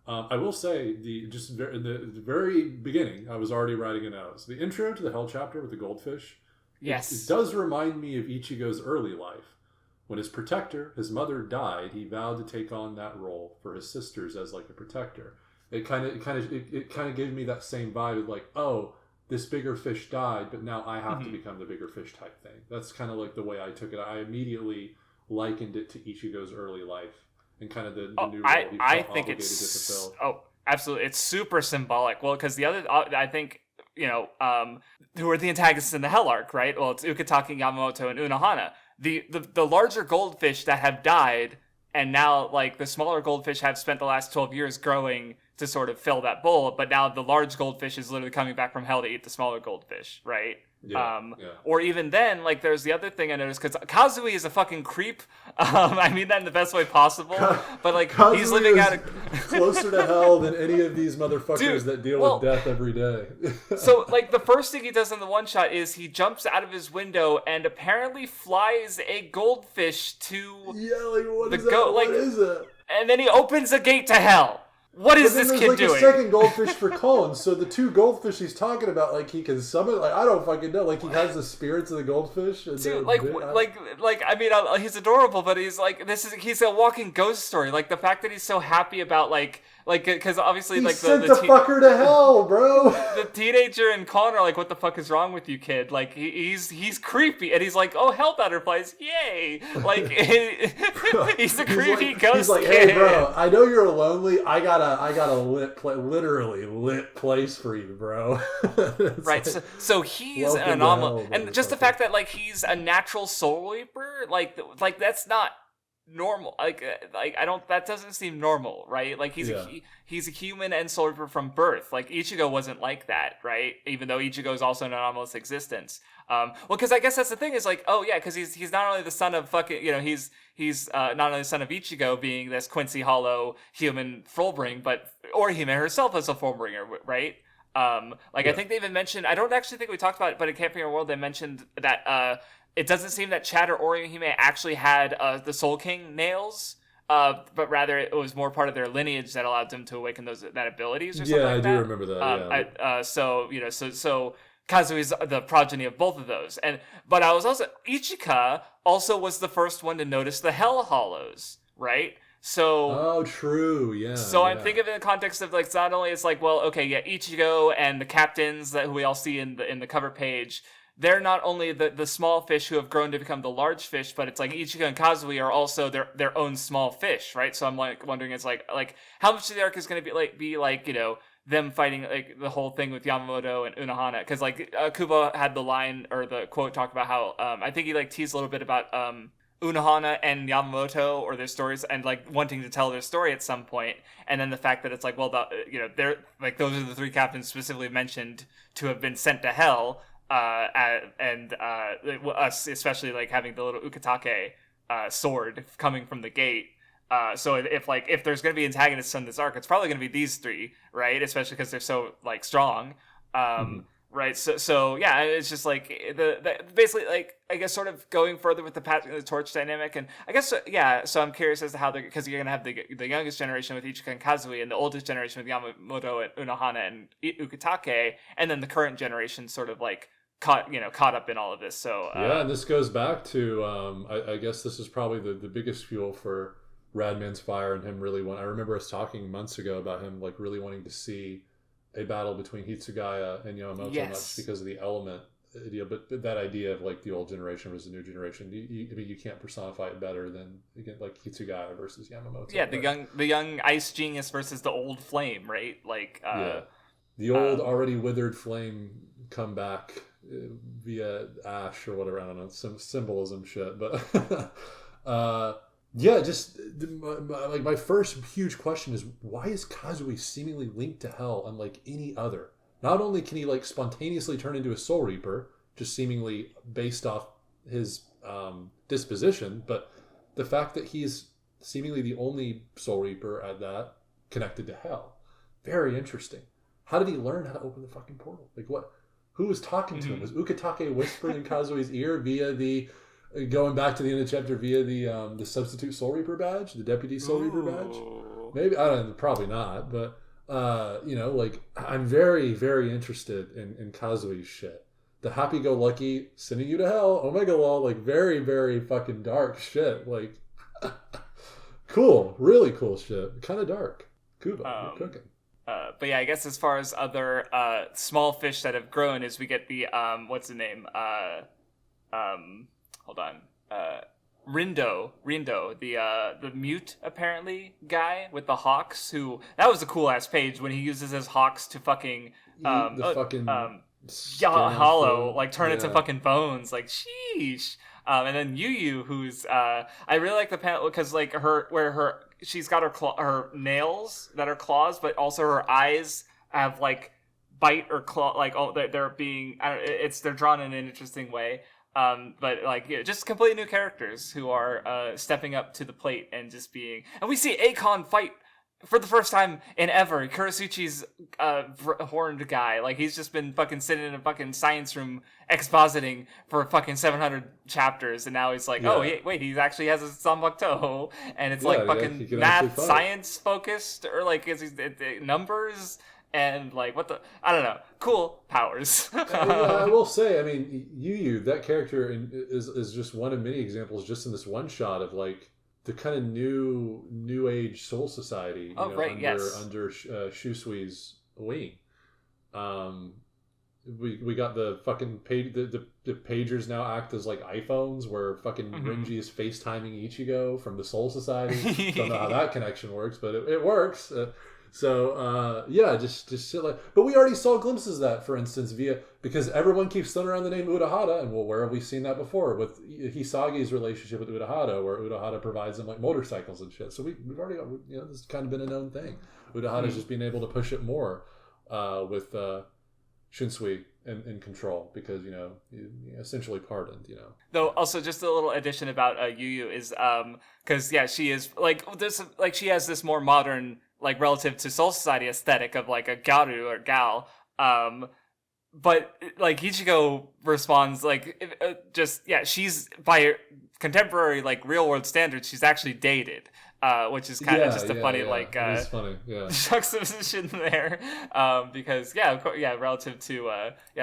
I will say in the very beginning, I was already writing a note. So the intro to the Hell chapter with the goldfish.
Yes.
It does remind me of Ichigo's early life. When his protector, his mother, died, he vowed to take on that role for his sisters as a protector. It kind of gave me that same vibe of oh, this bigger fish died, but now I have to become the bigger fish type thing. That's kind of the way I took it. I immediately likened it to Ichigo's early life and kind of the new role he felt obligated to fulfill.
Oh, absolutely. It's super symbolic. Well, because the other, I think, who are the antagonists in the Hell arc, right? Well, it's Ukitake, Yamamoto, and Unohana. The larger goldfish that have died, and now the smaller goldfish have spent the last 12 years growing to sort of fill that bowl, but now the large goldfish is literally coming back from hell to eat the smaller goldfish, right? Or even then, there's the other thing I noticed, because Kazui is a fucking creep. I mean that in the best way possible, but he's living out
closer to hell than any of these motherfuckers that deal with death every day.
So the first thing he does in the one shot is he jumps out of his window and apparently flies a goldfish to
what is it?
And then he opens a gate to hell. What is this kid doing?
There's a second goldfish for Colin, so the two goldfish he's talking about, like, he can summon, like, I don't fucking know, like, he has the spirits of the goldfish. And
dude, I mean, he's adorable, but he's like, he's a walking ghost story. Like, the fact that he's so happy about, because obviously,
he sent the fucker to hell, bro.
The teenager and Colin are like, what the fuck is wrong with you, kid? Like, he's creepy, and he's like, oh, hell butterflies, yay! Like, he's a creepy ghost
He's like,
kid.
hey, bro, I know you're lonely. I got a literally lit place for you, bro.
Right, like, so he's an anomaly, and just the fact that, like, he's a natural soul reaper, like that's not normal. Like I don't. That doesn't seem normal, right? Like he's a human and soul reaper from birth. Like Ichigo wasn't like that, right? Even though Ichigo is also an anomalous existence. Well, because I guess that's the thing is like, oh yeah, because he's not only the son of fucking, he's not only the son of Ichigo being this Quincy Hollow human Fullbring, but Orihime herself is a Fullbringer, right? I think they even mentioned, I don't actually think we talked about it, but in Camping Your World they mentioned that it doesn't seem that Chad or Orihime actually had the Soul King nails, but rather it was more part of their lineage that allowed them to awaken that abilities or something like that.
Yeah, I do remember that.
So Kazui's the progeny of both of those. But I was also, Ichika also was the first one to notice the Hell Hollows, right? So
true, yeah.
So I'm thinking of it in the context of, like, it's not only it's like, well, okay, yeah, Ichigo and the captains who we all see in the cover page, they're not only the small fish who have grown to become the large fish, but it's like Ichigo and Kazui are also their own small fish, right? So I'm like wondering, it's like how much of the arc is going to be like them fighting, like, the whole thing with Yamamoto and Unohana, because like Kubo had the line or the quote talk about how I think he like teased a little bit about Unohana and Yamamoto or their stories and like wanting to tell their story at some point, and then the fact that it's like, well, they're like, those are the three captains specifically mentioned to have been sent to hell, and us especially, like, having the little Ukitake sword coming from the gate. So if there's going to be antagonists in this arc, it's probably going to be these three, right? Especially because they're so, like, strong. Right. So yeah, it's just like the basically, like, I guess sort of going further with the passing of the torch dynamic, and I guess so I'm curious as to how because you're gonna have the youngest generation with Ichika and Kazui, and the oldest generation with Yamamoto and Unohana and Ukitake, and then the current generation sort of like caught up in all of this. So
and this goes back to I guess this is probably the biggest fuel for Radman's Fire and him really I remember us talking months ago about him like really wanting to see a battle between Hitsugaya and Yamamoto, not just because of the element idea, but that idea of like the old generation versus the new generation. I mean, you can't personify it better than, again, like Hitsugaya versus Yamamoto.
Yeah, the young ice genius versus the old flame, right? Like
the old already withered flame come back via ash or whatever. I don't know, some symbolism shit, but yeah, just like my first huge question is, why is Kazui seemingly linked to hell unlike any other? Not only can he like spontaneously turn into a Soul Reaper, just seemingly based off his disposition, but the fact that he's seemingly the only Soul Reaper at that connected to hell. Very interesting. How did he learn how to open the fucking portal? Like what? Who was talking to him? Was Ukitake whispering in Kazui's ear via the... Going back to the end of the chapter via the substitute Soul Reaper badge, the deputy Soul Reaper badge. Maybe, I don't know, probably not, but like, I'm very, very interested in Kazui's shit. The happy-go-lucky sending you to hell, Omega Law, like, very, very fucking dark shit. Like, cool, really cool shit. Kind of dark. Kubo, you're cooking.
But yeah, I guess as far as other small fish that have grown, is we get the what's the name? Hold on. Rindo, the mute apparently guy with the hawks. That was a cool ass page when he uses his hawks to fucking hollow, like turn into fucking bones. Like sheesh. And then Yu, who's I really like the panel because like she's got her nails that are claws, but also her eyes have like bite or claw, like they're being they're drawn in an interesting way. But like, just completely new characters who are stepping up to the plate and just being, and we see Akon fight for the first time in ever, Kurasuchi's horned guy. Like, he's just been fucking sitting in a fucking science room expositing for fucking 700 chapters, and now he's like, oh, wait, he actually has a Zanbakuto, and it's like fucking math, science focused, or like, is he numbers? And like, what the, I don't know, cool powers.
I will say, I mean, Yu, that character is just one of many examples just in this one shot of like the kind of new age soul society, under Shusui's wing. We got the fucking page, the pagers now act as like iPhones, where fucking Renji is FaceTiming Ichigo from the Soul Society. Don't know how that connection works, but it works. Just shit like. But we already saw glimpses of that, for instance, because everyone keeps throwing around the name Urahara, and well, where have we seen that before? With Hisagi's relationship with Urahara, where Urahara provides them like motorcycles and shit. So we've already, this has kind of been a known thing. Urahara's just being able to push it more with Shunsui in control, because he essentially pardoned.
Though also just a little addition about Yu is because she is like this, like she has this more modern, like relative to Soul Society aesthetic of like a garu or gal, but like Ichigo responds like she's by contemporary like real world standards, she's actually dated, which is kind of just a funny like juxtaposition there, because relative to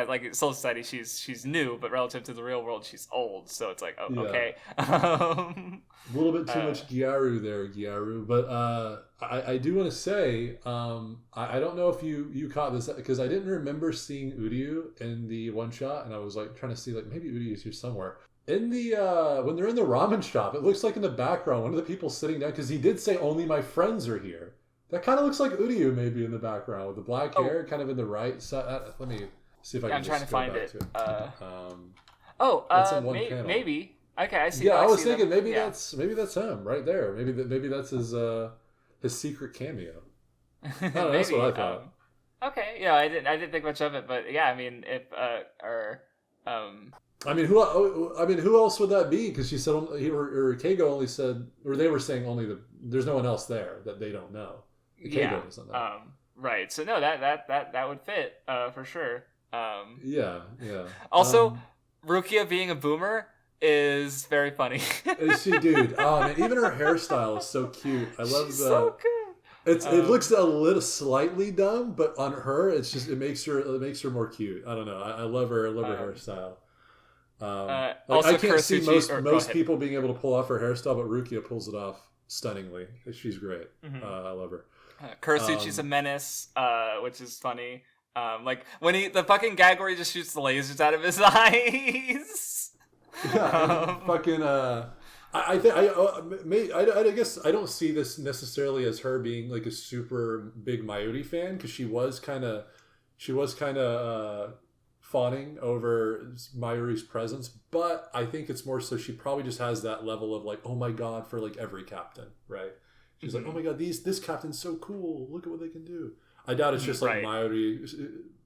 like Soul Society she's new, but relative to the real world she's old, so it's like okay.
A little bit too much Gyaru, but I do want to say, I don't know if you caught this, because I didn't remember seeing Uryu in the one shot, and I was like trying to see like maybe Uryu is here somewhere. In the when they're in the ramen shop, it looks like in the background one of the people sitting down, because he did say only my friends are here. That kind of looks like Uryu maybe in the background with the black hair, kind of in the right side. Let me see if I can. I'm trying to find it.
Maybe. Okay, I see.
Yeah, I was thinking maybe that's him right there. Maybe that's his secret cameo. I don't know, that's what I thought.
Okay, yeah, I didn't think much of it, but yeah, I mean, if
who else would that be? Because she said, or Keigo only said, or they were saying only there's no one else there that they don't know. Keigo doesn't know.
Right. So no, that would fit for sure. Also, Rukia being a boomer is very funny.
Is she, dude? Oh man, even her hairstyle is so cute. I love
she's so good.
It looks a little slightly dumb, but on her, it makes her more cute. I don't know. I love her. I love her hairstyle. Also, I can't see most people being able to pull off her hairstyle, but Rukia pulls it off stunningly. She's great. I love her.
Kurasuchi's a menace, which is funny. Like when the fucking gag where he just shoots the lasers out of his eyes.
Yeah, I guess I don't see this necessarily as her being like a super big Mayuri fan, because she was kind of fawning over Mayuri's presence, but I think it's more so she probably just has that level of like, oh my god, for like every captain, right? She's like, oh my god, this captain's so cool, look at what they can do. I doubt it's just like Mayuri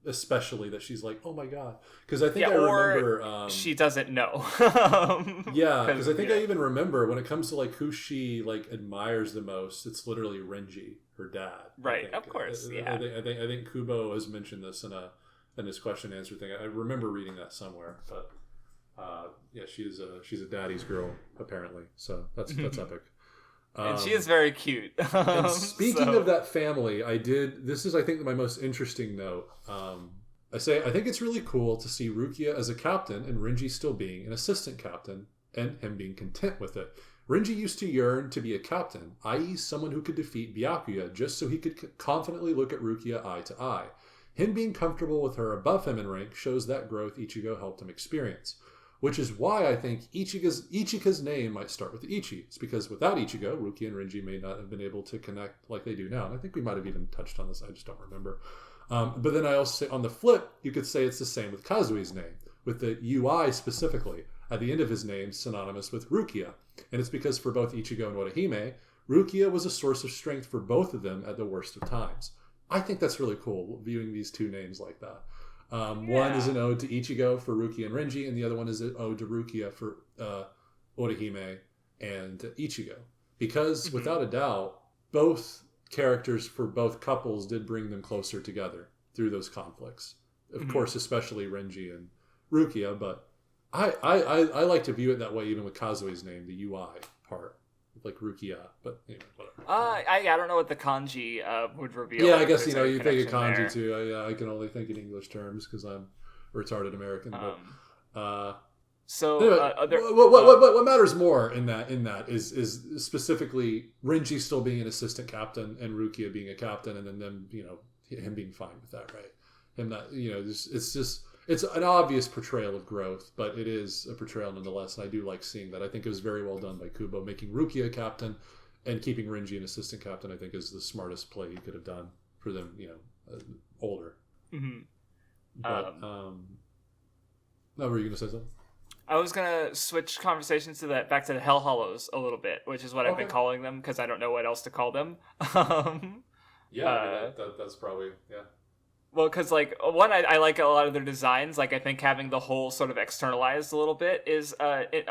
especially that she's like, oh my god, because I think I remember
she doesn't know.
Because I think I even remember when it comes to like who she like admires the most, it's literally Renji, her dad.
Right, of course.
I think Kubo has mentioned this in his question and answer thing. I remember reading that somewhere, but she's a daddy's girl apparently, so that's epic.
And she is very cute.
And speaking of that family, this is I think my most interesting note. I think it's really cool to see Rukia as a captain and Renji still being an assistant captain and him being content with it. Renji used to yearn to be a captain, i.e. someone who could defeat Byakuya just so he could confidently look at Rukia eye to eye. Him being comfortable with her above him in rank shows that growth Ichigo helped him experience. Which is why I think Ichika's name might start with Ichi. It's because without Ichigo, Rukia and Renji may not have been able to connect like they do now. And I think we might have even touched on this. I just don't remember. But then I also say, on the flip, you could say it's the same with Kazui's name, with the UI specifically at the end of his name synonymous with Rukia. And it's because for both Ichigo and Orihime, Rukia was a source of strength for both of them at the worst of times. I think that's really cool, viewing these two names like that. One is an ode to Ichigo for Rukia and Renji, and the other one is an ode to Rukia for Orihime and Ichigo. Because without a doubt, both characters for both couples did bring them closer together through those conflicts. Of course, especially Renji and Rukia, but I like to view it that way even with Kazue's name, the UI part, like Rukia, but anyway, whatever.
I don't know what the kanji would reveal.
Yeah, I guess, you think of kanji there. Too. I can only think in English terms because I'm a retarded American, but...
So
anyway, what matters more in that is specifically Renji still being an assistant captain and Rukia being a captain, and then them, him being fine with that, right? Him not, it's an obvious portrayal of growth, but it is a portrayal nonetheless, and I do like seeing that. I think it was very well done by Kubo, making Rukia a captain and keeping Renji an assistant captain. I think is the smartest play he could have done for them, older.
Mm-hmm.
But were you going to say something?
I was gonna switch conversations back to the Hell Hollows a little bit, which is what I've been calling them because I don't know what else to call them.
That's probably
Well, because one, I like a lot of their designs. Like I think having the whole sort of externalized a little bit is it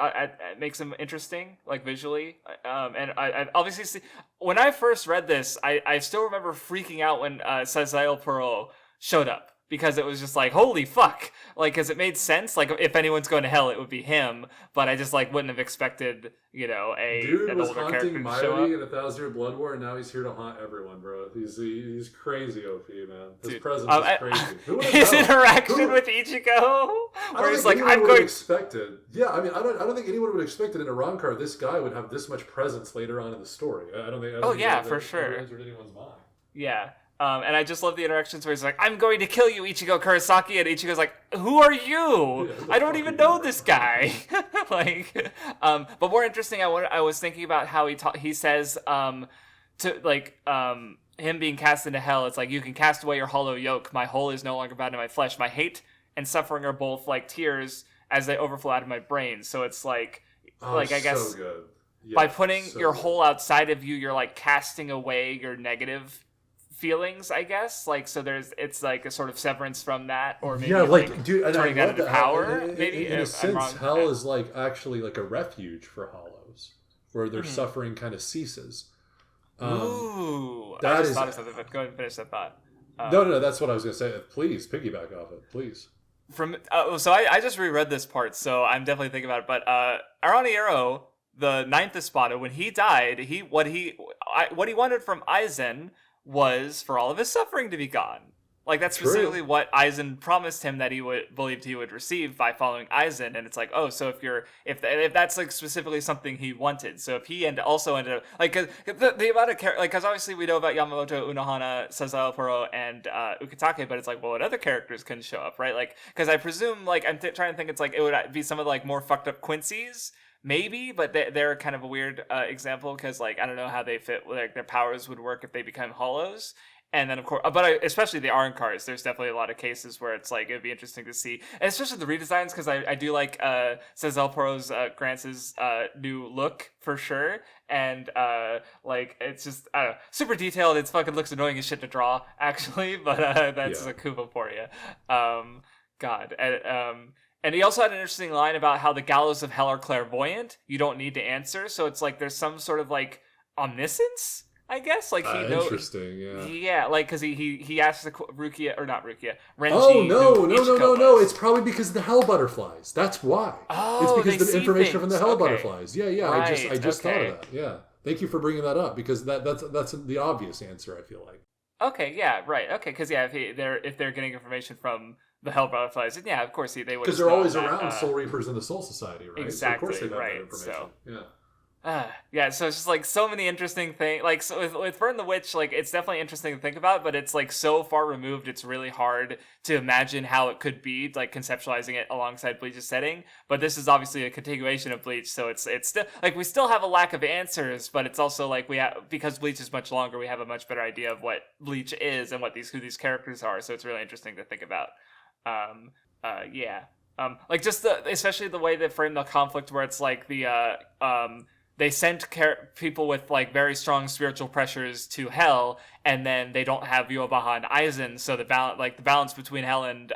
makes them interesting, like visually. And I obviously see when I first read this, I still remember freaking out when Sazael Pearl showed up. Because it was just like, holy fuck. Because it made sense. If anyone's going to hell, it would be him. But I just, wouldn't have expected, an older character to show up.
in 1,000-Year Blood War, and now he's here to haunt everyone, bro. He's crazy, OP, man. His presence is crazy.
His interaction with Ichigo, where he's like, I'm going...
expected. Yeah, I mean, I don't think anyone would have expected in a Rancor this guy would have this much presence later on in the story. I don't think
for sure.
Entered anyone's mind.
Yeah. And I just love the interactions where he's like, I'm going to kill you, Ichigo Kurosaki, and Ichigo's like, who are you? I don't even know this guy. But more interesting, I was thinking about how he says, him being cast into hell, it's like, you can cast away your hollow yoke, my whole is no longer bound in my flesh, my hate and suffering are both like tears as they overflow out of my brain. So it's I guess,
so good. Yeah,
by putting your
good.
whole outside of you, you're casting away your negative feelings, I guess. So it's a sort of severance from that, or maybe
dude,
turning that into power. Maybe
in a sense, hell is actually a refuge for hollows, where their suffering kind of ceases.
Ooh, I just thought of something, but go ahead and finish that thought.
No, that's what I was going to say. Please piggyback off it, please.
So I just reread this part, so I'm definitely thinking about it. But Araniero, the 9th Espada, when he died, what he wanted from Aizen was for all of his suffering to be gone. That's specifically what Aizen promised him that he believed he would receive by following Aizen, and it's so if that's specifically something he wanted, so if he also ended up because the amount of because obviously we know about Yamamoto, Unohana, Sazael Pearl, and Ukitake, but it's what other characters can show up, right? Because I presume I'm trying to think, it's it would be some of the more fucked up Quincy's. Maybe, but they're kind of a weird example because, I don't know how they fit, their powers would work if they become hollows. And then, of course, especially the Arancars, there's definitely a lot of cases where it's it would be interesting to see, and especially the redesigns, because I do like Sazael Pearl's Grance's new look for sure. And it's just, I don't know, super detailed. It fucking looks annoying as shit to draw, actually, but that's a Kubo for you. God. And he also had an interesting line about how the gallows of hell are clairvoyant. You don't need to answer. So it's there's some sort of omniscience, I guess. He knows.
Interesting, yeah.
Yeah, because he asked Rukia, or not Rukia, Renji.
Oh, no. It's probably because of the hell butterflies. That's why.
Oh,
it's because of the information from the hell butterflies. Yeah.
Right.
I just thought of that. Yeah. Thank you for bringing that up, because that's the obvious answer, I feel like.
Okay, yeah, right. Okay, because if they're getting information from the hell butterflies, then yeah, of course they would.
Because they're always around Soul Reapers in the Soul Society, right?
Exactly.
So of course they have
right.
that information.
So
yeah.
So it's just so many interesting things. So with Burn the Witch, it's definitely interesting to think about, but it's so far removed, it's really hard to imagine how it could be, conceptualizing it alongside Bleach's setting. But this is obviously a continuation of Bleach, so it's still we still have a lack of answers, but it's also we have, because Bleach is much longer, we have a much better idea of what Bleach is and who these characters are. So it's really interesting to think about. Just especially the way they frame the conflict, where it's they send people with like very strong spiritual pressures to hell, and then they don't have Yobaha and Aizen, so the balance between hell and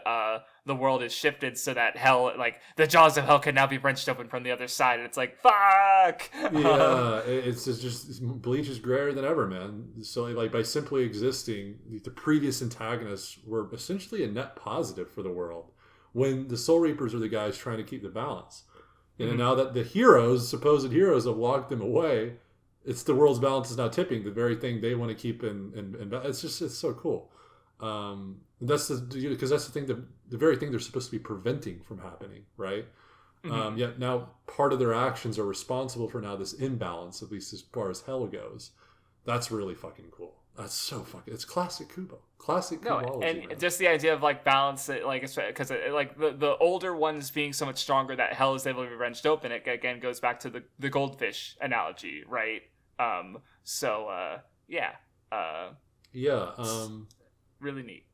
the world is shifted so that hell, like the jaws of hell, can now be wrenched open from the other side, and it's like fuck.
Yeah, it's just Bleach is grayer than ever, man. So like by simply existing, the previous antagonists were essentially a net positive for the world, when the Soul Reapers are the guys trying to keep the balance. And now that the heroes, supposed heroes, have locked them away, it's the world's balance is now tipping, the very thing they want to keep in it's so cool. Because that's the thing, the very thing they're supposed to be preventing from happening, right? Yet now part of their actions are responsible for now this imbalance, at least as far as hell goes. That's really fucking cool. That's so fucking. It's classic Kubo. Classic Kubology.
And
man.
Just the idea of like balance, like because like the older ones being so much stronger that hell is able to be wrenched open. It again goes back to the goldfish analogy, right? Really neat.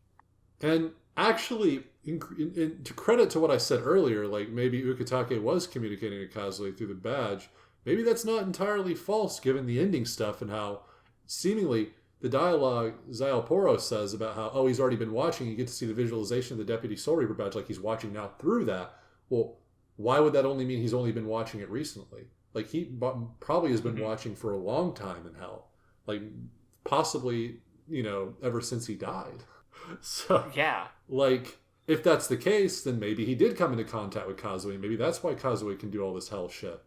And actually, to credit to what I said earlier, like maybe Ukitake was communicating to Kazue through the badge. Maybe that's not entirely false, given the ending stuff and how seemingly the dialogue Zayalporo says about how, he's already been watching. You get to see the visualization of the Deputy Soul Reaper badge, like he's watching now through that. Well, why would that only mean he's only been watching it recently? Like he probably has been watching for a long time in hell, like possibly ever since he died. So
yeah,
like if that's the case, then maybe he did come into contact with Kazue. Maybe that's why Kazue can do all this hell shit.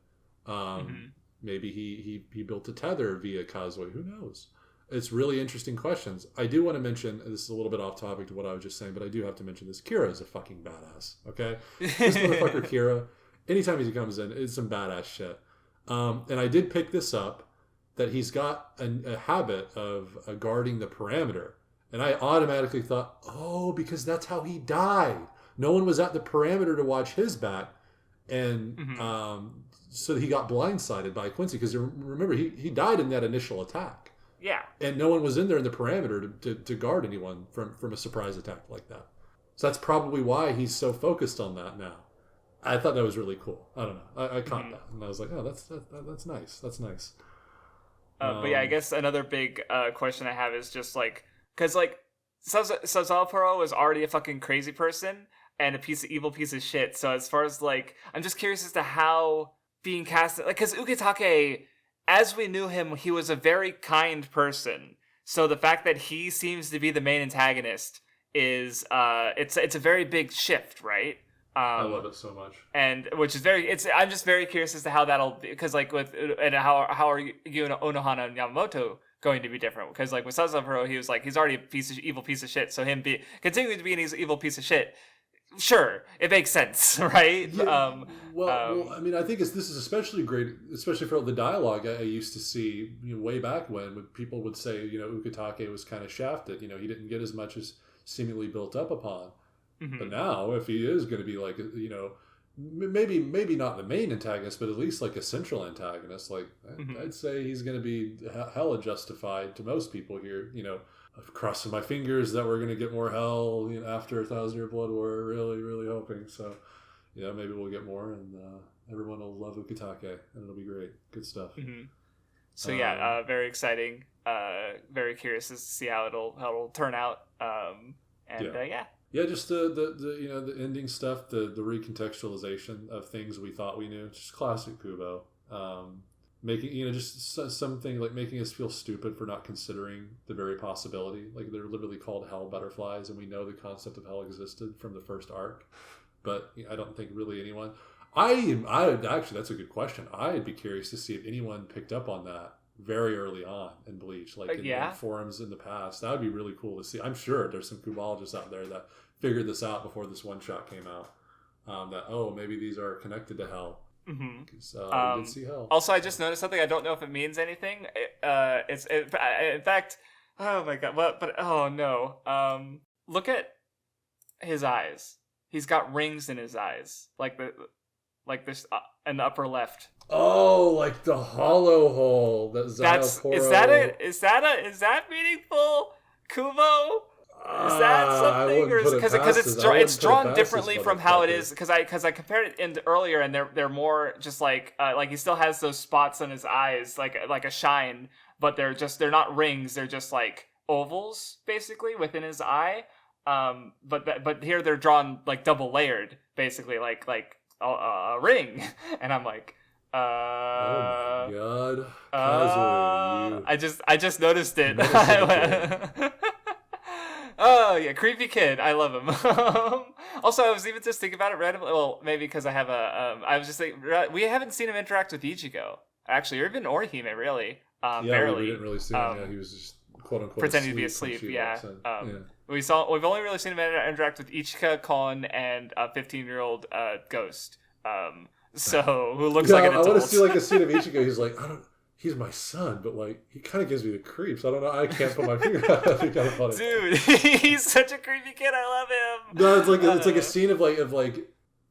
Maybe he built a tether via Kazue. Who knows? It's really interesting questions. I do want to mention, this is a little bit off topic to what I was just saying, but I do have to mention this. Kira is a fucking badass, okay? This motherfucker Kira, anytime he comes in, it's some badass shit. And I did pick this up, that he's got a habit of guarding the perimeter. And I automatically thought, because that's how he died. No one was at the perimeter to watch his back. And so he got blindsided by Quincy. Because remember, he died in that initial attack.
Yeah.
And no one was in there in the perimeter to guard anyone from a surprise attack like that. So that's probably why he's so focused on that now. I thought that was really cool. I don't know. I caught that. And I was like, that's nice. That's nice.
But yeah, I guess another big question I have is just like, because like Sazalporo is already a fucking crazy person and evil piece of shit. So as far as like, I'm just curious as to how being casted, like, because Ukitake, as we knew him, he was a very kind person. So the fact that he seems to be the main antagonist is it's a very big shift, right?
I love it so much. And
which is I'm just very curious as to how that'll be, because like how are Unohana and Yamamoto going to be different? Because like with Sazapuro, he was like, he's already evil piece of shit, so him continuing to be an evil piece of shit, sure, it makes sense, right?
Yeah. Well, I mean, I think this is especially great, especially for the dialogue I used to see way back when people would say, Ukitake was kind of shafted. He didn't get as much as seemingly built up upon. Mm-hmm. But now, if he is going to be like, maybe not the main antagonist, but at least like a central antagonist, like I'd say he's going to be hella justified to most people here. I'm crossing my fingers that we're going to get more hell after 1,000 Year Blood War. Really, really hoping. So, maybe we'll get more, and everyone will love Ukitake, and it'll be great. Good stuff.
Mm-hmm. So very exciting. Very curious to see how it'll turn out.
Yeah, just the ending stuff, the recontextualization of things we thought we knew, just classic Kubo. Making just something like making us feel stupid for not considering the very possibility. Like they're literally called hell butterflies, and we know the concept of hell existed from the first arc, but I don't think really anyone. I actually, that's a good question. I'd be curious to see if anyone picked up on that very early on in Bleach, like in forums in the past. That would be really cool to see. I'm sure there's some Kubologists out there that figured this out before this one shot came out. That maybe these are connected to hell.
Mm-hmm.
We did see hell.
Also, I just noticed something. I don't know if it means anything. It's in fact. Oh my god! But oh no! Look at his eyes. He's got rings in his eyes, like this in the upper left.
Oh, like the hollow hole. Is that meaningful, Kubo?
Is that something, or because it's drawn differently from how it is? Because I compared it in earlier, and they're more just like he still has those spots on his eyes, like a shine, but they're not rings, they're just like ovals basically within his eye. But here they're drawn like double layered, basically like a ring, and I'm like,
oh my god, Kazui,
I just noticed it. Oh yeah, creepy kid. I love him. Also, I was even just thinking about it randomly. Well, maybe because I have I was just thinking we haven't seen him interact with Ichigo actually, or even Orihime really. Barely.
We didn't really see him. Yeah, he was just quote unquote
pretending to be asleep. Yeah. We've only really seen him interact with Ichika, Kon, and a 15-year-old ghost. So who looks like an adult.
I want to see like a scene of Ichigo. He's like, he's my son, but like he kind of gives me the creeps. I don't know. I can't put my finger on it. It's kind of funny.
Dude, he's such a creepy kid. I love him.
No, it's like a scene of like,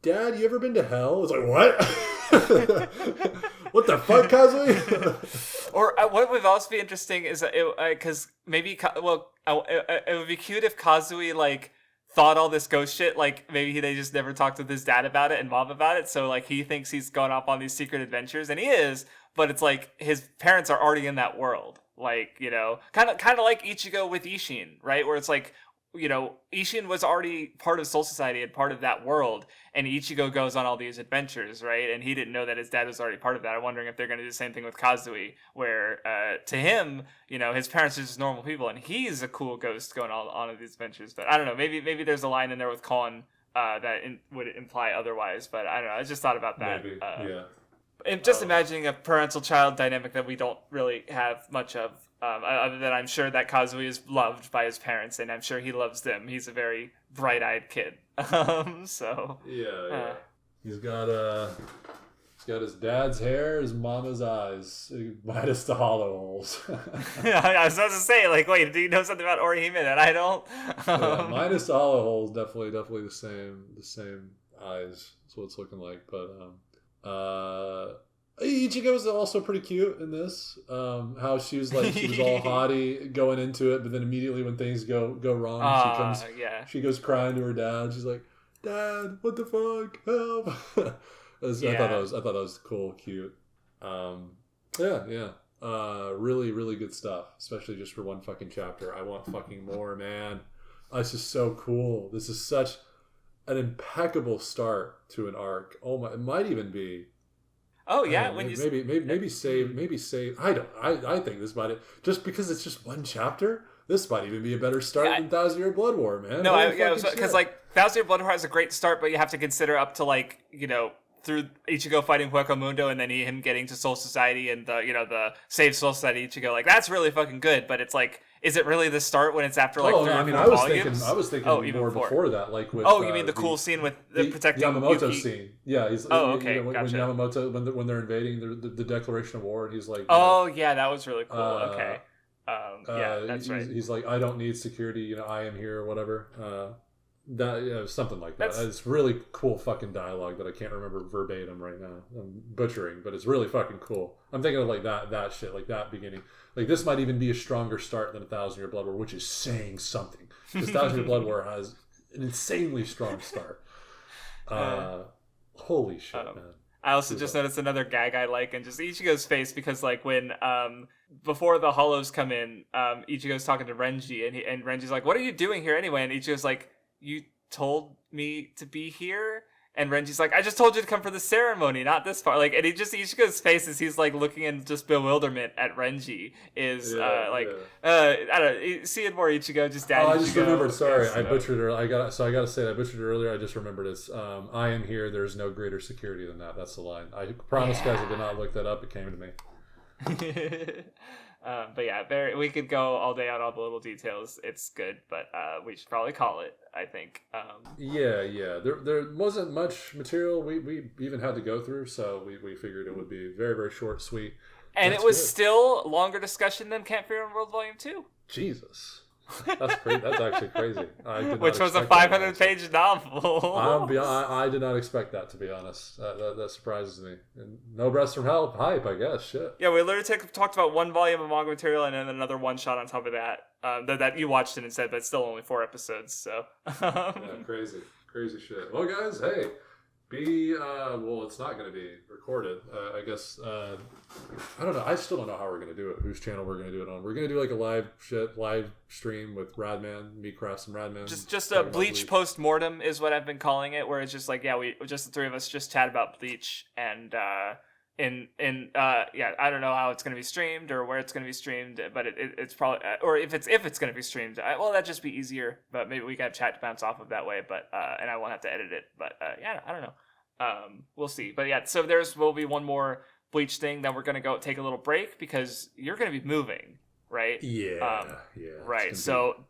Dad, you ever been to hell? It's like, what? What the fuck, Kazui?
Or what would also be interesting is because maybe it would be cute if Kazui like thought all this ghost shit, like maybe they just never talked with his dad about it and mom about it, so like he thinks he's going off on these secret adventures, and he is, but it's like his parents are already in that world, like, you know, kind of like Ichigo with Ishin, right, where it's like, you know, Ishin was already part of Soul Society and part of that world, and Ichigo goes on all these adventures, right, and he didn't know that his dad was already part of that. I'm wondering if they're going to do the same thing with Kazui, where to him, you know, his parents are just normal people, and he's a cool ghost going on these adventures. But I don't know, maybe there's a line in there with Kon that would imply otherwise, but I don't know, I just thought about that.
Maybe, yeah.
And just imagining a parental-child dynamic that we don't really have much of, other than I'm sure that Kazui is loved by his parents, and I'm sure he loves them. He's a very bright-eyed kid. So
yeah. He's got his dad's hair, his mama's eyes, minus the hollow holes.
I was about to say, like, wait, do you know something about Orihime that I don't?
Minus the hollow holes, definitely the same eyes. That's what it's looking like, but Ichigo was also pretty cute in this. How she was all haughty going into it, but then immediately when things go wrong, she goes crying to her dad. She's like, "Dad, what the fuck? Help!" I thought that was cool, cute. Really, really good stuff, especially just for one fucking chapter. I want fucking more, man. It's just so cool. This is such an impeccable start to an arc. Oh my, it might even be.
Oh yeah,
maybe save. I think this might, just because it's just one chapter. This might even be a better start than Thousand Year Blood War, man.
No, because like Thousand Year Blood War has a great start, but you have to consider up to like, you know, through Ichigo fighting Hueco Mundo and then him getting to Soul Society and the Save Soul Society Ichigo. Like that's really fucking good, but it's like, is it really the start when it's after like 3 or 4 volumes?
I was thinking more before that, like with.
Oh, you mean the cool scene with the protecting
Yamamoto
Yuki?
Scene? Yeah, he's.
Okay,
you know,
gotcha.
When Yamamoto, when they're invading the Declaration of War, and he's like.
Yeah, that was really cool. Okay. That's right.
He's like, I don't need security. You know, I am here, or whatever. Something like that. It's really cool fucking dialogue that I can't remember verbatim right now. I'm butchering, but it's really fucking cool. I'm thinking of like that shit, like that beginning. Like this might even be a stronger start than 1,000 Year Blood War, which is saying something. Because 1,000 Year Blood War has an insanely strong start. Holy shit, man.
I also just noticed another gag I like, and just Ichigo's face, because like when before the hollows come in, Ichigo's talking to Renji, and Renji's like, "What are you doing here anyway?" And Ichigo's like, "You told me to be here?" And Renji's like, "I just told you to come for the ceremony, not this part." Like, and Ichigo's face as he's like looking in just bewilderment at Renji is I don't know, seeing more Ichigo, just dad.
I just remembered. Sorry, I butchered her. I got to say I butchered it earlier. I just remembered it's "I am here. There's no greater security than that." That's the line. I promise, guys, I did not look that up. It came to me.
But yeah, we could go all day on all the little details. It's good, but we should probably call it, I think.
Yeah. There wasn't much material we even had to go through, so we figured it would be very, very short, sweet.
And it was still longer discussion than Camp Fear and World Volume 2.
Jesus. That's crazy. That's actually crazy.
Which was a 500-page novel.
I did not expect that, to be honest. That surprises me. And no breaths from hell hype, I guess. Shit.
Yeah, we literally talked about one volume of manga material and then another one shot on top of that. That you watched it instead, but it's still only 4 episodes. So.
Yeah, crazy shit. Well, guys, hey. Well, it's not going to be recorded. I guess, I don't know. I still don't know how we're going to do it, whose channel we're going to do it on. We're going to do like a live stream with Radman, me, Crafts, and Radman.
Just a Bleach post-mortem is what I've been calling it, where it's just like, we just the 3 of us just chat about Bleach, and I don't know how it's going to be streamed or where it's going to be streamed, but it's probably, or if it's going to be streamed, that'd just be easier, but maybe we got chat to bounce off of that way, but and I won't have to edit it, but I don't know. We'll see. But yeah, so will be one more Bleach thing, then we're going to go take a little break because you're going to be moving, right?
Yeah.
Right. So,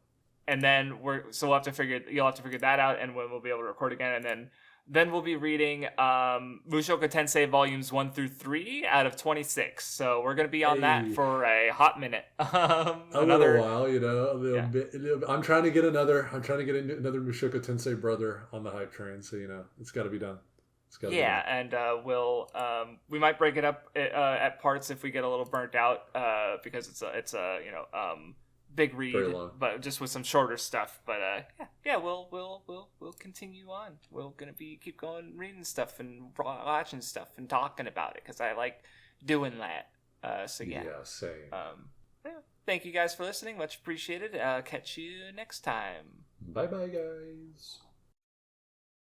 and then you'll have to figure that out, and when we'll be able to record again, and then we'll be reading Mushoku Tensei volumes 1 through 3 out of 26. So we're gonna be on that for a hot minute.
Little while, a little bit. I'm trying to get another Mushoku Tensei brother on the hype train. So it's got to be done.
And we might break it up at parts if we get a little burnt out because it's a big read, but just with some shorter stuff. But we'll continue on. We're gonna keep going, reading stuff and watching stuff and talking about it because I like doing that. Same. Thank you guys for listening. Much appreciated. Catch you next time.
Bye, guys.